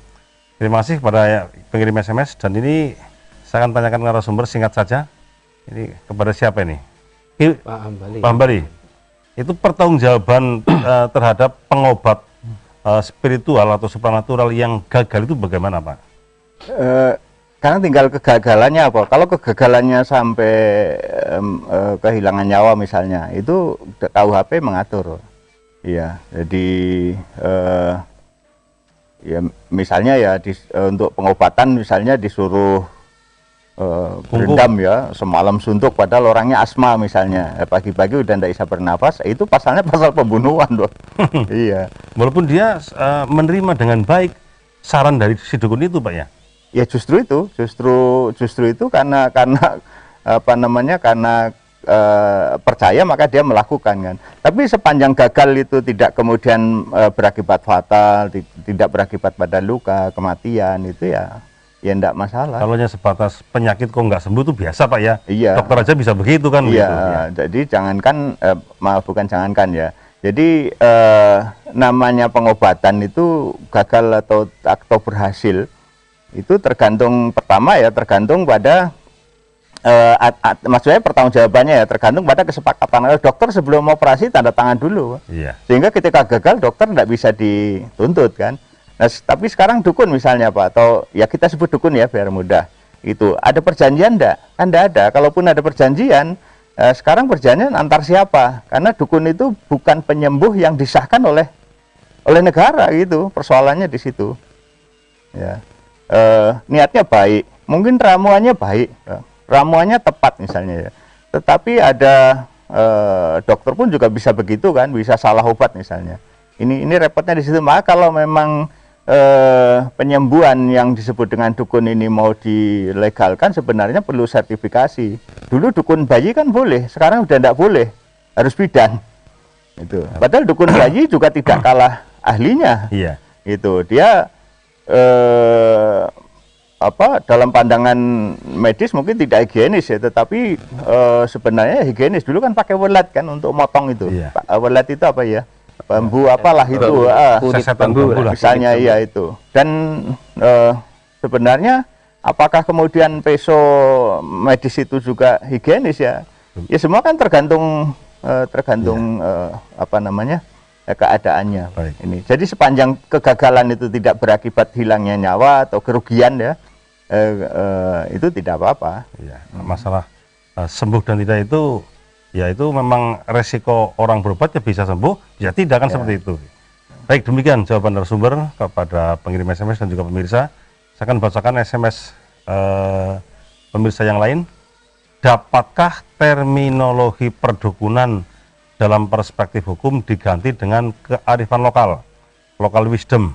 Terima kasih kepada pengirim SMS. Dan ini saya akan tanyakan narasumber singkat saja. Ini kepada siapa ini? Pak Hambali. Pak Hambali. Itu pertanggungjawaban terhadap pengobat spiritual atau supranatural yang gagal itu bagaimana, Pak? Karena tinggal kegagalannya apa. Kalau kegagalannya sampai kehilangan nyawa misalnya, itu KUHP mengatur. Iya, jadi ya misalnya ya untuk pengobatan misalnya disuruh berendam ya semalam suntuk padahal orangnya asma misalnya, pagi-pagi udah tidak bisa bernafas, itu pasalnya pasal pembunuhan loh. Iya. Walaupun dia menerima dengan baik saran dari si dukun itu, Pak ya. Ya justru itu karena apa namanya, karena percaya maka dia melakukan kan. Tapi sepanjang gagal itu tidak kemudian berakibat fatal, tidak berakibat pada luka, kematian, itu ya enggak masalah. Kalau sebatas penyakit kok nggak sembuh itu biasa, Pak ya. Iya. Dokter aja bisa begitu kan. Iya. Gitu, ya. Jadi jangankan bukan jangankan ya. Jadi namanya pengobatan itu gagal atau berhasil itu tergantung, pertama ya tergantung pada maksudnya pertanggungjawabannya ya tergantung pada kesepakatan dokter sebelum operasi, tanda tangan dulu. Iya. Sehingga ketika gagal dokter tidak bisa dituntut kan. Nah, tapi sekarang dukun misalnya Pak, atau ya kita sebut dukun ya biar mudah. Itu ada perjanjian enggak? Kan enggak ada. Kalaupun ada perjanjian, sekarang perjanjian antar siapa? Karena dukun itu bukan penyembuh yang disahkan oleh negara gitu. Persoalannya di situ. Ya. Niatnya baik, mungkin ramuannya baik, ramuannya tepat misalnya ya. Tetapi ada dokter pun juga bisa begitu kan, bisa salah obat misalnya. Ini repotnya di situ. Maka kalau memang penyembuhan yang disebut dengan dukun ini mau dilegalkan, sebenarnya perlu sertifikasi. Dulu dukun bayi kan boleh, sekarang udah tidak boleh, harus bidan. Itu. Padahal dukun bayi juga tidak kalah ahlinya. Iya. Itu dia dalam pandangan medis mungkin tidak higienis ya, tetapi sebenarnya higienis. Dulu kan pakai welat kan untuk motong itu. Iya. Welat itu apa ya? Bambu apalah itu, sesetan bambu lah. misalnya iya itu. Dan sebenarnya apakah kemudian peso medis itu juga higienis ya? Ya semua kan tergantung apa namanya, keadaannya. Baik. Ini. Jadi sepanjang kegagalan itu tidak berakibat hilangnya nyawa atau kerugian ya, itu tidak apa-apa. Iya. Masalah sembuh dan tidak itu, ya itu memang resiko orang berobat ya bisa sembuh, ya tidak kan seperti itu. Baik, demikian jawaban narasumber kepada pengirim SMS dan juga pemirsa. Saya akan bacakan SMS pemirsa yang lain. Dapatkah terminologi perdukunan dalam perspektif hukum diganti dengan kearifan lokal, local wisdom,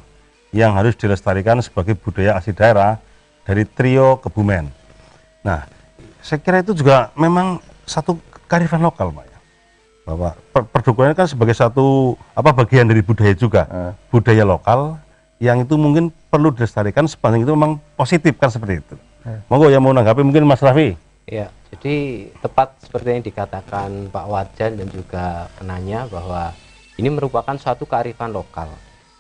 yang harus dilestarikan sebagai budaya asli daerah dari trio Kebumen? Nah, saya kira itu juga memang satu kearifan lokal, Pak ya. Bahwa perdukunan kan sebagai satu bagian dari budaya juga, budaya lokal yang itu mungkin perlu dilestarikan sepanjang itu memang positif kan seperti itu. Monggo yang mau nanggapi mungkin Mas Raffi. Ya, jadi tepat seperti yang dikatakan Pak Wajan dan juga penanya bahwa ini merupakan suatu kearifan lokal.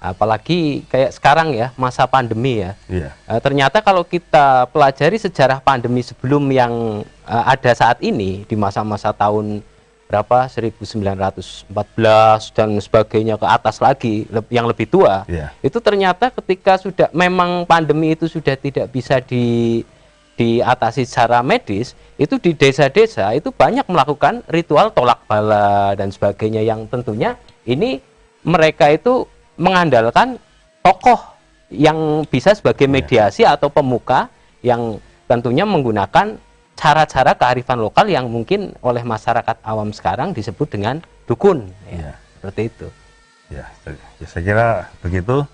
Apalagi kayak sekarang ya, masa pandemi ya. Iya. Ternyata kalau kita pelajari sejarah pandemi sebelum yang ada saat ini, di masa-masa tahun berapa, 1914 dan sebagainya ke atas lagi, yang lebih tua, itu ternyata ketika sudah memang pandemi itu sudah tidak bisa diatasi secara medis, itu di desa-desa itu banyak melakukan ritual tolak bala dan sebagainya, yang tentunya ini mereka itu mengandalkan tokoh yang bisa sebagai mediasi atau pemuka yang tentunya menggunakan cara-cara kearifan lokal yang mungkin oleh masyarakat awam sekarang disebut dengan dukun, ya, seperti itu. Ya, saya kira begitu.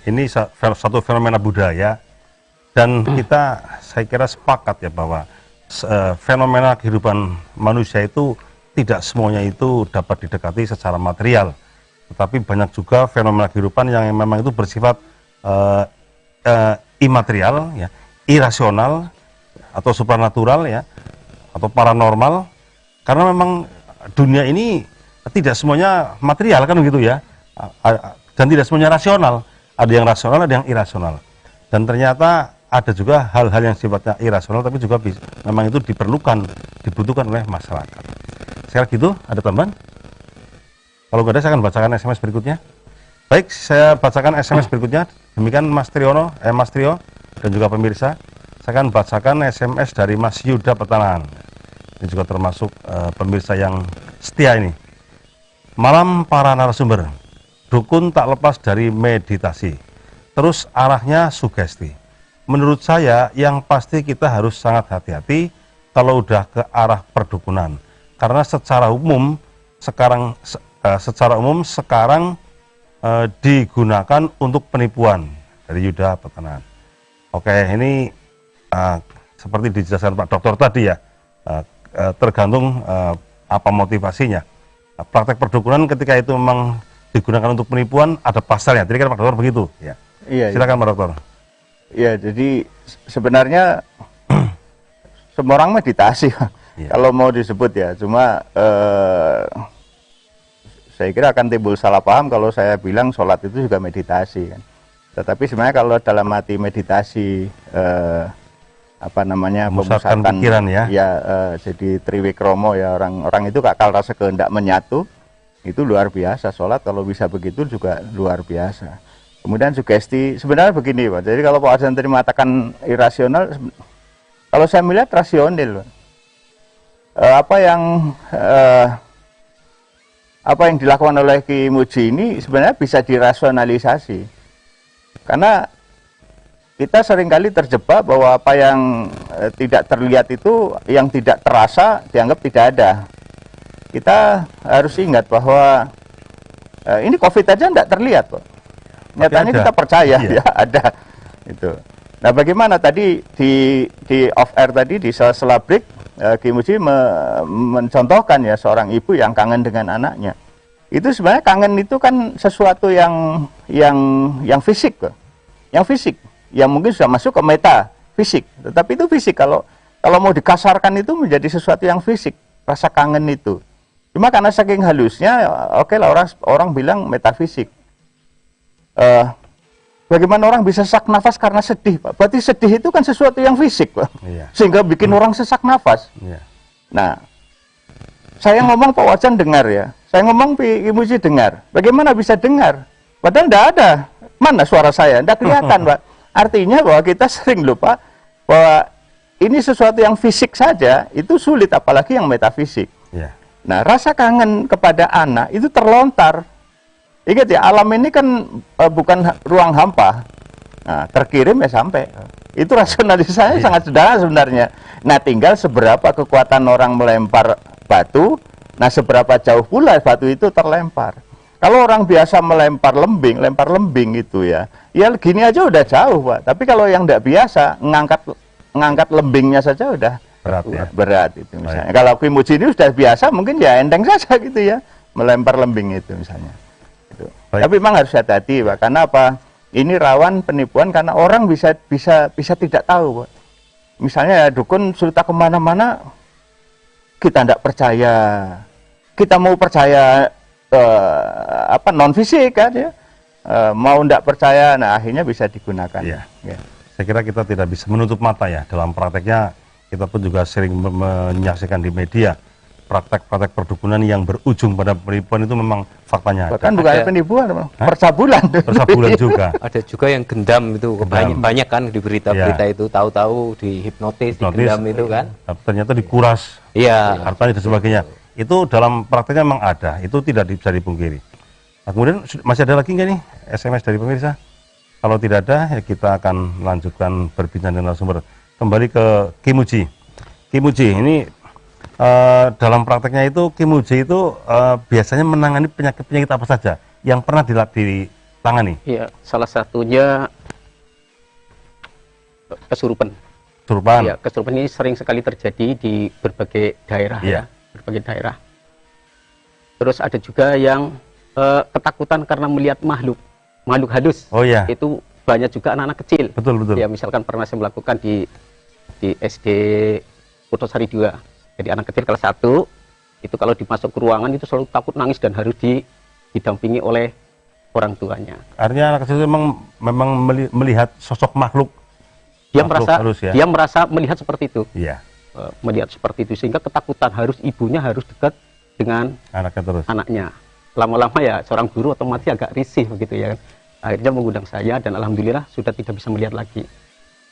Ini satu fenomena budaya dan kita, saya kira sepakat ya bahwa fenomena kehidupan manusia itu tidak semuanya itu dapat didekati secara material, tetapi banyak juga fenomena kehidupan yang memang itu bersifat imaterial, ya, irasional atau supranatural, ya, atau paranormal, karena memang dunia ini tidak semuanya material kan begitu ya, dan tidak semuanya rasional, ada yang rasional, ada yang irasional, dan ternyata ada juga hal-hal yang sifatnya irasional tapi juga memang itu dibutuhkan oleh masyarakat. Sekali gitu, ada tambahan? Kalau nggak ada, saya akan bacakan SMS berikutnya. Baik, saya bacakan SMS berikutnya. Demikian Mas Trio dan juga pemirsa. Saya akan bacakan SMS dari Mas Yuda Petanan. Ini juga termasuk pemirsa yang setia ini. Malam para narasumber, dukun tak lepas dari meditasi. Terus arahnya sugesti. Menurut saya yang pasti kita harus sangat hati-hati kalau udah ke arah perdukunan. Karena secara umum sekarang digunakan untuk penipuan. Dari Yuda Petanan. Oke, ini seperti dijelaskan Pak Dokter tadi ya, tergantung apa motivasinya. Praktek perdukunan ketika itu memang digunakan untuk penipuan, ada pasalnya. Jadi kan Pak Dokter begitu. Ya. Iya, silakan Pak Dokter. Ya, jadi sebenarnya semua orang meditasi. Ya. Kalau mau disebut ya, cuma saya kira akan timbul salah paham kalau saya bilang sholat itu juga meditasi kan. Tetapi sebenarnya kalau dalam arti meditasi pemusatan pikiran ya, jadi triwikromo ya, orang itu akal rasa kehendak menyatu, itu luar biasa. Sholat kalau bisa begitu juga luar biasa. Kemudian sugesti sebenarnya begini Pak. Jadi kalau Pak Arjan tadi mengatakan irasional, kalau saya melihat rasional. Apa yang dilakukan oleh Ki Muji ini sebenarnya bisa dirasionalisasi, karena kita seringkali terjebak bahwa apa yang tidak terlihat itu, yang tidak terasa dianggap tidak ada. Kita harus ingat bahwa ini COVID aja tidak terlihat Pak. Nyatanya kita percaya ya ada itu. Nah, bagaimana tadi di off air tadi di sela-sela break, Ki Muji mencontohkan ya seorang ibu yang kangen dengan anaknya. Itu sebenarnya kangen itu kan sesuatu yang fisik, yang fisik, yang mungkin sudah masuk ke meta fisik. Tetapi itu fisik, kalau mau dikasarkan itu menjadi sesuatu yang fisik, rasa kangen itu. Cuma karena saking halusnya, oke lah orang bilang metafisik. Bagaimana orang bisa sesak nafas karena sedih, Pak? Berarti sedih itu kan sesuatu yang fisik, Pak. Iya. Sehingga bikin orang sesak nafas. Iya. Nah, saya ngomong Pak Wajan dengar ya. Saya ngomong Ki Muji dengar. Bagaimana bisa dengar? Padahal tidak ada. Mana suara saya? Tidak kelihatan, Pak. Artinya bahwa kita sering lupa bahwa ini sesuatu yang fisik saja, itu sulit, apalagi yang metafisik. Iya. Nah, rasa kangen kepada anak itu terlontar. Ingat ya, alam ini kan bukan ruang hampa. Nah, terkirim ya sampai. Itu rasionalisasinya sangat sederhana sebenarnya. Nah, tinggal seberapa kekuatan orang melempar batu, nah seberapa jauh pula batu itu terlempar. Kalau orang biasa melempar lembing itu ya gini aja udah jauh, Pak. Tapi kalau yang tidak biasa, ngangkat lembingnya saja udah berat itu misalnya. Kalau Ki Muji ini sudah biasa, mungkin ya enteng saja gitu ya, melempar lembing itu misalnya. Tapi memang harus hati-hati, Pak. Karena apa? Ini rawan penipuan karena orang bisa tidak tahu, Pak. Misalnya dukun cerita kemana-mana, kita tidak percaya. Kita mau percaya non fisik kan ya. Mau tidak percaya, nah akhirnya bisa digunakan. Ya. Ya. Saya kira kita tidak bisa menutup mata ya, dalam prakteknya kita pun juga sering menyaksikan di media praktek-praktek perdukunan yang berujung pada penipuan itu memang faktanya ada. Bahkan bukan penipuan, percabulan. Percabulan juga. Ada juga yang gendam itu, banyak kan di berita-berita itu, tahu-tahu dihipnotis, digendam itu kan. Ternyata dikuras, hartanya dan sebagainya. Itu dalam prakteknya memang ada, itu tidak bisa dipungkiri. Nah, kemudian masih ada lagi nggak nih SMS dari pemirsa? Kalau tidak ada, ya kita akan lanjutkan berbincang dengan narasumber. Kembali ke Kimuji. Kimuji, ini dalam prakteknya itu Kimuji itu biasanya menangani penyakit-penyakit apa saja yang pernah ditangani? Iya, salah satunya kesurupan. Kesurupan. Ya, kesurupan ini sering sekali terjadi di berbagai daerah Iya. ya, berbagai daerah. Terus ada juga yang ketakutan karena melihat makhluk halus. Oh iya. Itu banyak juga anak-anak kecil. Betul, betul. Ya, misalkan pernah saya melakukan di SD Putosari 2. Jadi anak kecil kelas 1 itu kalau dimasuk ke ruangan itu selalu takut, nangis, dan harus didampingi oleh orang tuanya. Artinya anak kecil memang melihat sosok makhluk. Dia Makhluk merasa halus ya? dia merasa melihat seperti itu. Iya. Melihat seperti itu sehingga ketakutan, ibunya harus dekat dengan Anaknya terus. anaknya. Lama-lama ya seorang guru otomatis agak risih begitu ya kan. Akhirnya mengundang saya dan alhamdulillah sudah tidak bisa melihat lagi.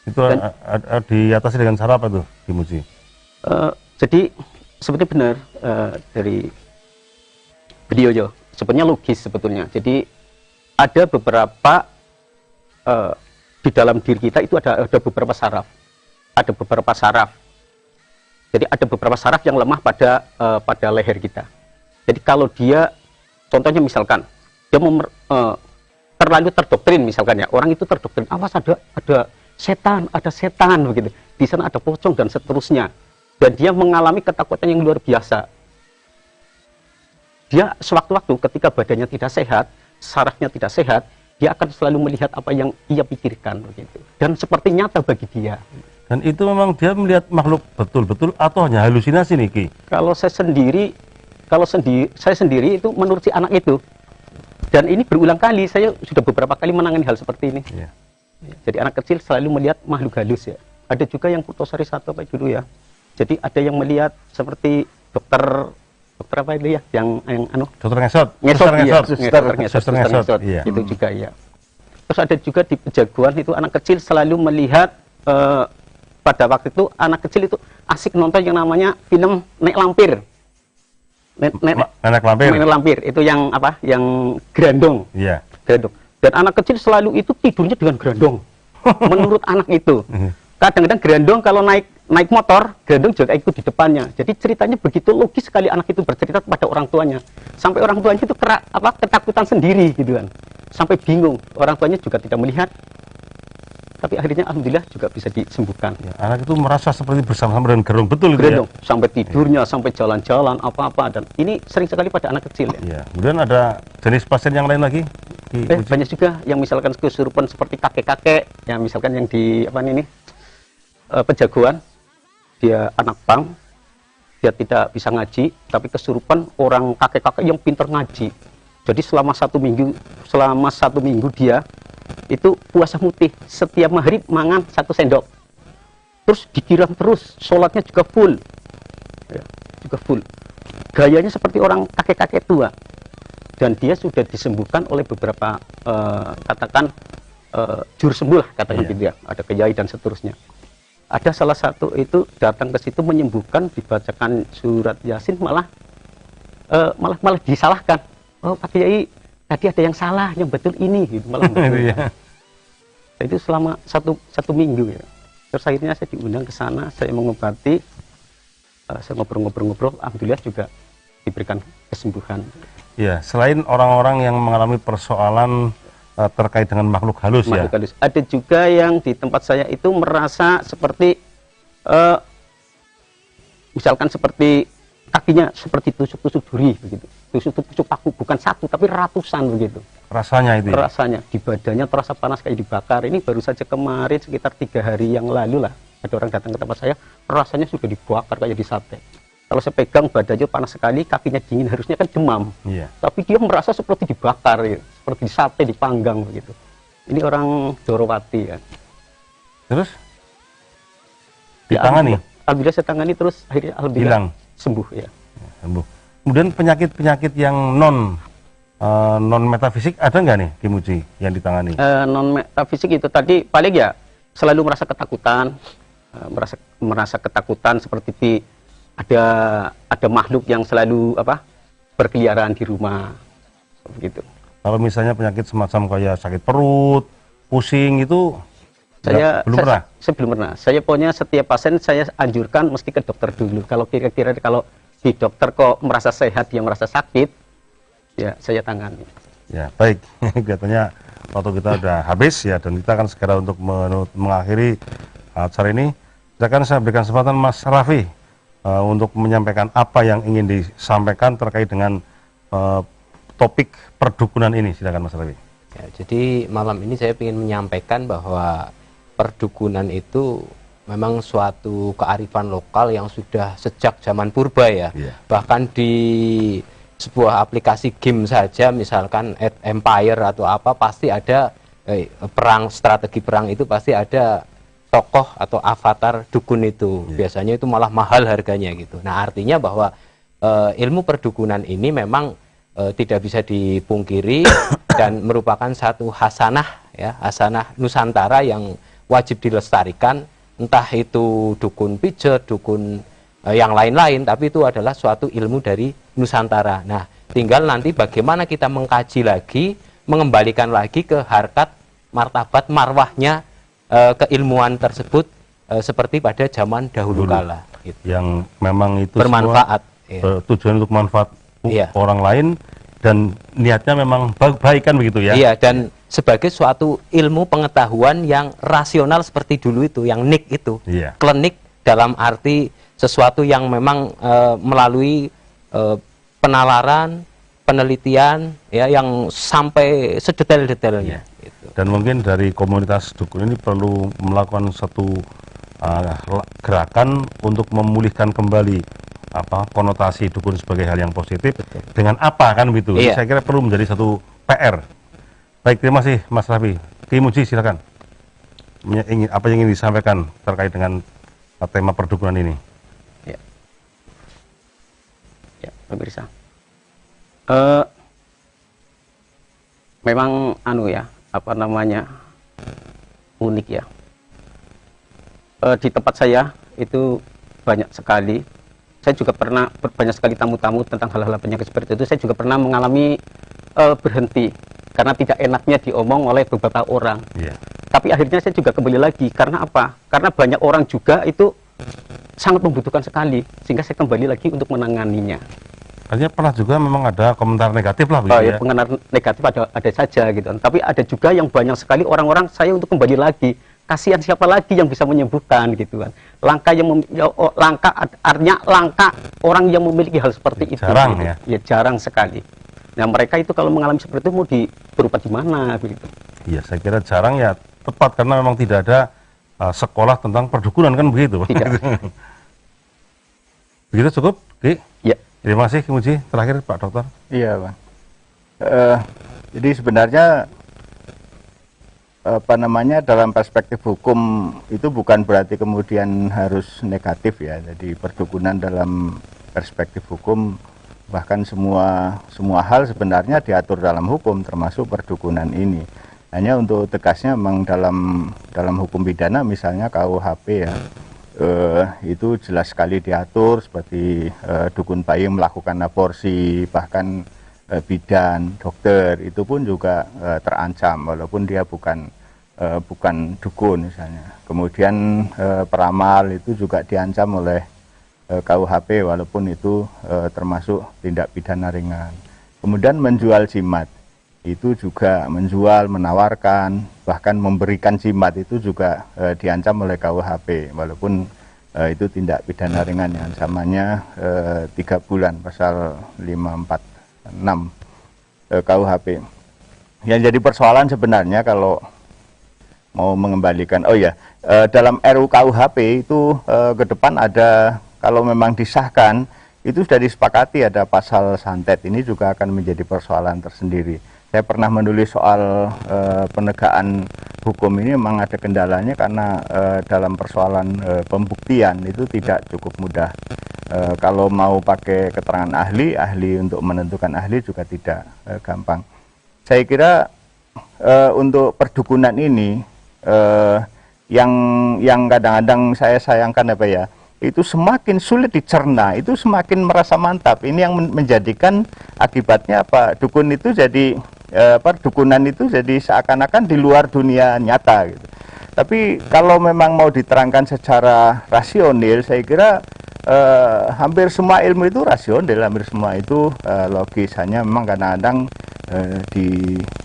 Itu diatasi dengan cara apa tuh, Kimuji? Jadi sebenarnya benar dari beliau jo, sebenarnya logis sebetulnya. Jadi ada beberapa di dalam diri kita itu ada beberapa saraf. Ada beberapa saraf. Jadi ada beberapa saraf yang lemah pada leher kita. Jadi kalau dia, contohnya misalkan dia terlalu terdoktrin misalkan ya, orang itu terdoktrin, awas ada setan begitu. Di sana ada pocong dan seterusnya. Dan dia mengalami ketakutan yang luar biasa. Dia sewaktu-waktu ketika badannya tidak sehat, sarafnya tidak sehat, dia akan selalu melihat apa yang ia pikirkan begitu. Dan seperti nyata bagi dia. Dan itu memang dia melihat makhluk betul-betul atau hanya halusinasi nih, Ki? Kalau saya sendiri itu menurut si anak itu. Dan ini berulang kali, saya sudah beberapa kali menangani hal seperti ini. Iya. Jadi anak kecil selalu melihat makhluk halus ya. Ada juga yang Putosari 1 apa dulu ya. Jadi ada yang melihat seperti dokter apa itu ya, yang Dokter ngesot. ngesot, iya. Suster ngesot. Iya. Itu juga ya. Terus ada juga di Pejaguan itu anak kecil selalu melihat pada waktu itu anak kecil itu asik nonton yang namanya film Nek Lampir. Nenek lampir. Nek Lampir itu yang apa? Yang gerandong. Iya. Gerandong. Dan anak kecil selalu itu tidurnya dengan gerandong. Menurut anak itu. Kadang-kadang gerandong kalau naik motor, gerandong juga ikut di depannya. Jadi ceritanya begitu logis sekali anak itu bercerita kepada orang tuanya. Sampai orang tuanya itu ketakutan sendiri gitu kan. Sampai bingung. Orang tuanya juga tidak melihat. Tapi akhirnya alhamdulillah juga bisa disembuhkan. Ya, anak itu merasa seperti bersama-sama dengan gerong, betul itu Gerandong, ya? sampai tidurnya, sampai jalan-jalan, apa-apa. Dan ini sering sekali pada anak kecil ya. Iya. Kemudian ada jenis pasien yang lain lagi? Banyak juga yang misalkan kesurupan seperti kakek-kakek, ya misalkan yang di Pejaguan, dia anak pang, dia tidak bisa ngaji, tapi kesurupan orang kakek-kakek yang pintar ngaji. Jadi selama satu minggu dia itu puasa mutih, setiap maghrib mangan 1 sendok, terus dikirang terus, sholatnya juga full, ya, juga full. Gayanya seperti orang kakek-kakek tua. Dan dia sudah disembuhkan oleh beberapa katakan juru sembuh lah, katakan gitu ya. Ada kiai dan seterusnya. Ada salah satu itu datang ke situ menyembuhkan, dibacakan surat Yasin, malah disalahkan. Oh Pak Kiai, tadi ada yang salah, yang betul ini gitu, malah betul. Itu selama satu minggu ya. Terus akhirnya saya diundang ke sana, saya mengobati, saya ngobrol-ngobrol, alhamdulillah juga diberikan kesembuhan. Iya, selain orang-orang yang mengalami persoalan terkait dengan makhluk halus ya. Ada juga yang di tempat saya itu merasa seperti misalkan seperti kakinya seperti tusuk-tusuk duri begitu. Tusuk-tusuk paku, bukan satu tapi ratusan begitu. Rasanya itu ya? Rasanya di badannya terasa panas kayak dibakar. Ini baru saja kemarin sekitar 3 hari yang lalu lah. Ada orang datang ke tempat saya, rasanya sudah dibakar kayak di sate. Kalau saya pegang badannya panas sekali, kakinya dingin, harusnya kan demam. Iya. Tapi dia merasa seperti dibakar, ya. Seperti di sate, dipanggang begitu. Ini orang Dorowati ya. Terus? Ditangani? Alhamdulillah saya tangani terus akhirnya alhamdulillah hilang, sembuh ya. Sembuh. Kemudian penyakit-penyakit yang non metafisik ada nggak nih Kimuji yang ditangani? Non metafisik itu tadi paling ya selalu merasa ketakutan, merasa ketakutan seperti ada makhluk yang selalu berkeliaran di rumah begitu. Kalau misalnya penyakit semacam kayak sakit perut, pusing itu belum pernah. Saya belum pernah. Saya pokoknya setiap pasien saya anjurkan mesti ke dokter dulu. Kalau kira-kira kalau di dokter kok merasa sehat, dia merasa sakit, ya saya tangani. Ya, baik. Kelihatannya waktu kita sudah habis ya, dan kita akan segera untuk mengakhiri acara ini. Silakan saya berikan kesempatan Mas Raffi untuk menyampaikan apa yang ingin disampaikan terkait dengan topik perdukunan ini. Silakan Mas Raffi. Ya, jadi malam ini saya ingin menyampaikan bahwa perdukunan itu memang suatu kearifan lokal yang sudah sejak zaman purba ya. Bahkan di sebuah aplikasi game saja, misalkan Empire atau apa, pasti ada perang, strategi perang itu pasti ada tokoh atau avatar dukun itu. Biasanya itu malah mahal harganya gitu. Nah, artinya bahwa ilmu perdukunan ini memang tidak bisa dipungkiri dan merupakan satu hasanah ya, hasanah Nusantara yang wajib dilestarikan. Entah itu dukun pijet, dukun yang lain-lain, tapi itu adalah suatu ilmu dari Nusantara. Nah, tinggal nanti bagaimana kita mengkaji lagi, mengembalikan lagi ke harkat, martabat, marwahnya keilmuan tersebut seperti pada zaman dahulu kala. Gitu. Yang memang itu bermanfaat. Semua, tujuan untuk manfaat orang lain dan niatnya memang baik-baikan begitu ya. Iya, dan sebagai suatu ilmu pengetahuan yang rasional seperti dulu itu, yang nik itu, klinik dalam arti sesuatu yang memang melalui penalaran, penelitian, ya, yang sampai sedetail-detailnya. Gitu. Dan mungkin dari komunitas dukun ini perlu melakukan satu gerakan untuk memulihkan kembali konotasi dukun sebagai hal yang positif. Betul. Dengan apa kan begitu? Saya kira perlu menjadi satu PR. Baik, terima kasih Mas Raffi. Ki Muji, silakan. Apa yang ingin disampaikan terkait dengan tema perdukunan ini? Ya, pemirsa. Memang unik ya. Di tempat saya itu banyak sekali. Saya juga pernah banyak sekali tamu-tamu tentang hal-hal penyakit seperti itu. Saya juga pernah mengalami berhenti karena tidak enaknya diomong oleh beberapa orang. Tapi akhirnya saya juga kembali lagi. Karena apa? Karena banyak orang juga itu sangat membutuhkan sekali, sehingga saya kembali lagi untuk menanganinya. Artinya pernah juga memang ada komentar negatif lah begitu ya? Komentar negatif ada saja gitu. Tapi ada juga yang banyak sekali orang-orang saya untuk kembali lagi. Kasihan siapa lagi yang bisa menyembuhkan gitu kan. Artinya langka orang yang memiliki hal seperti itu. Jarang gitu. Ya? Ya jarang sekali. Nah, mereka itu kalau mengalami seperti itu mau berobat di mana begitu. Iya, saya kira jarang ya, tepat karena memang tidak ada sekolah tentang perdukunan kan begitu. Tidak. Begitu cukup, Ki? Ya. Terima kasih, Ki Muji. Terakhir, Pak Dokter. Iya, Bang. Jadi sebenarnya dalam perspektif hukum itu bukan berarti kemudian harus negatif ya. Jadi perdukunan dalam perspektif hukum, bahkan semua hal sebenarnya diatur dalam hukum, termasuk perdukunan ini. Hanya untuk tegasnya memang dalam hukum pidana misalnya KUHP ya, itu jelas sekali diatur seperti dukun bayi melakukan aborsi, bahkan bidan, dokter itu pun juga terancam walaupun dia bukan dukun misalnya. Kemudian peramal itu juga diancam oleh KUHP walaupun itu termasuk tindak pidana ringan. Kemudian menjual jimat itu juga menjual, menawarkan, bahkan memberikan jimat itu juga diancam oleh KUHP walaupun itu tindak pidana ringan yang ancamannya 3 bulan pasal 546 KUHP. Yang jadi persoalan sebenarnya kalau mau mengembalikan, dalam RUU KUHP itu ke depan ada, kalau memang disahkan itu sudah disepakati ada pasal santet, ini juga akan menjadi persoalan tersendiri. Saya pernah menulis soal penegakan hukum ini memang ada kendalanya karena dalam persoalan pembuktian itu tidak cukup mudah. Kalau mau pakai keterangan ahli untuk menentukan ahli juga tidak gampang. Saya kira untuk perdukunan ini yang kadang-kadang saya sayangkan itu semakin sulit dicerna, itu semakin merasa mantap. Ini yang menjadikan akibatnya apa? Dukun itu jadi dukunan itu jadi seakan-akan di luar dunia nyata gitu. Tapi kalau memang mau diterangkan secara rasional, saya kira hampir semua ilmu itu rasional, hampir semua itu logis. Hanya memang kadang-kadang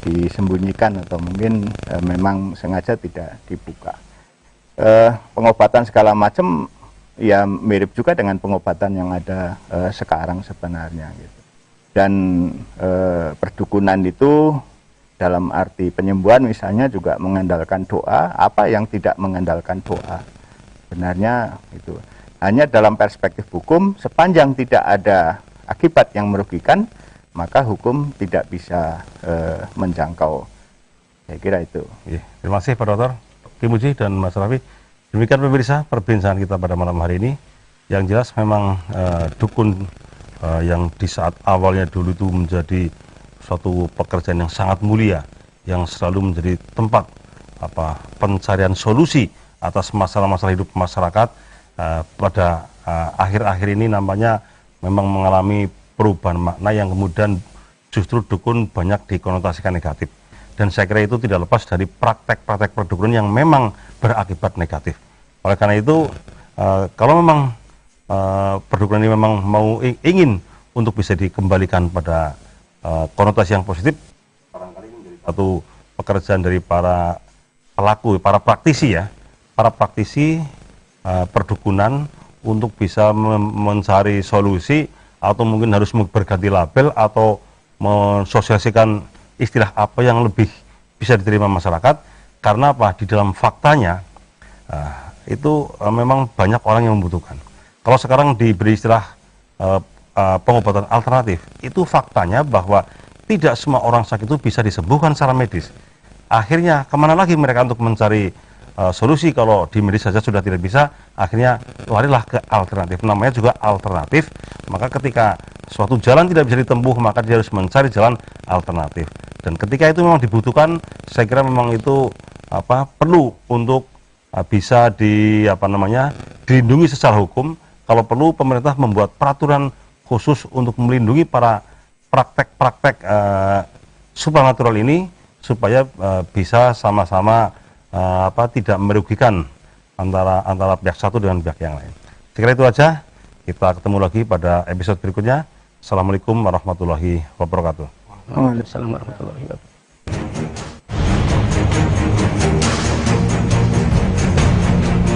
disembunyikan atau mungkin memang sengaja tidak dibuka. Pengobatan segala macam ya mirip juga dengan pengobatan yang ada sekarang sebenarnya gitu. Dan perdukunan itu dalam arti penyembuhan misalnya juga mengandalkan doa. Apa yang tidak mengandalkan doa? Sebenarnya itu hanya dalam perspektif hukum, sepanjang tidak ada akibat yang merugikan, maka hukum tidak bisa menjangkau. Saya kira itu. Terima kasih Pak Dr. Ki Muji dan Mas Raffi. Demikian pemirsa perbincangan kita pada malam hari ini. Yang jelas memang dukun yang di saat awalnya dulu itu menjadi suatu pekerjaan yang sangat mulia, yang selalu menjadi tempat pencarian solusi atas masalah-masalah hidup masyarakat, pada akhir-akhir ini nampaknya memang mengalami perubahan makna yang kemudian justru dukun banyak dikonotasikan negatif. Dan saya kira itu tidak lepas dari praktek-praktek perdukunan yang memang berakibat negatif. Oleh karena itu, kalau memang perdukunan ini memang ingin untuk bisa dikembalikan pada konotasi yang positif, barangkali ini menjadi satu pekerjaan dari para pelaku, para praktisi ya, para praktisi perdukunan untuk bisa mencari solusi, atau mungkin harus berganti label atau mensosialisasikan istilah apa yang lebih bisa diterima masyarakat. Karena apa? Di dalam faktanya itu memang banyak orang yang membutuhkan. Kalau sekarang diberi istilah pengobatan alternatif, itu faktanya bahwa tidak semua orang sakit itu bisa disembuhkan secara medis. Akhirnya kemana lagi mereka untuk mencari solusi kalau di medis saja sudah tidak bisa? Akhirnya larilah ke alternatif. Namanya juga alternatif. Maka ketika suatu jalan tidak bisa ditempuh, maka dia harus mencari jalan alternatif. Dan ketika itu memang dibutuhkan, saya kira memang itu perlu untuk bisa dilindungi secara hukum. Kalau perlu pemerintah membuat peraturan khusus untuk melindungi para praktek-praktek supernatural ini, supaya bisa sama-sama tidak merugikan antara pihak satu dengan pihak yang lain. Sekira itu aja. Kita ketemu lagi pada episode berikutnya. Assalamualaikum warahmatullahi wabarakatuh. Waalaikumsalam warahmatullahi wabarakatuh.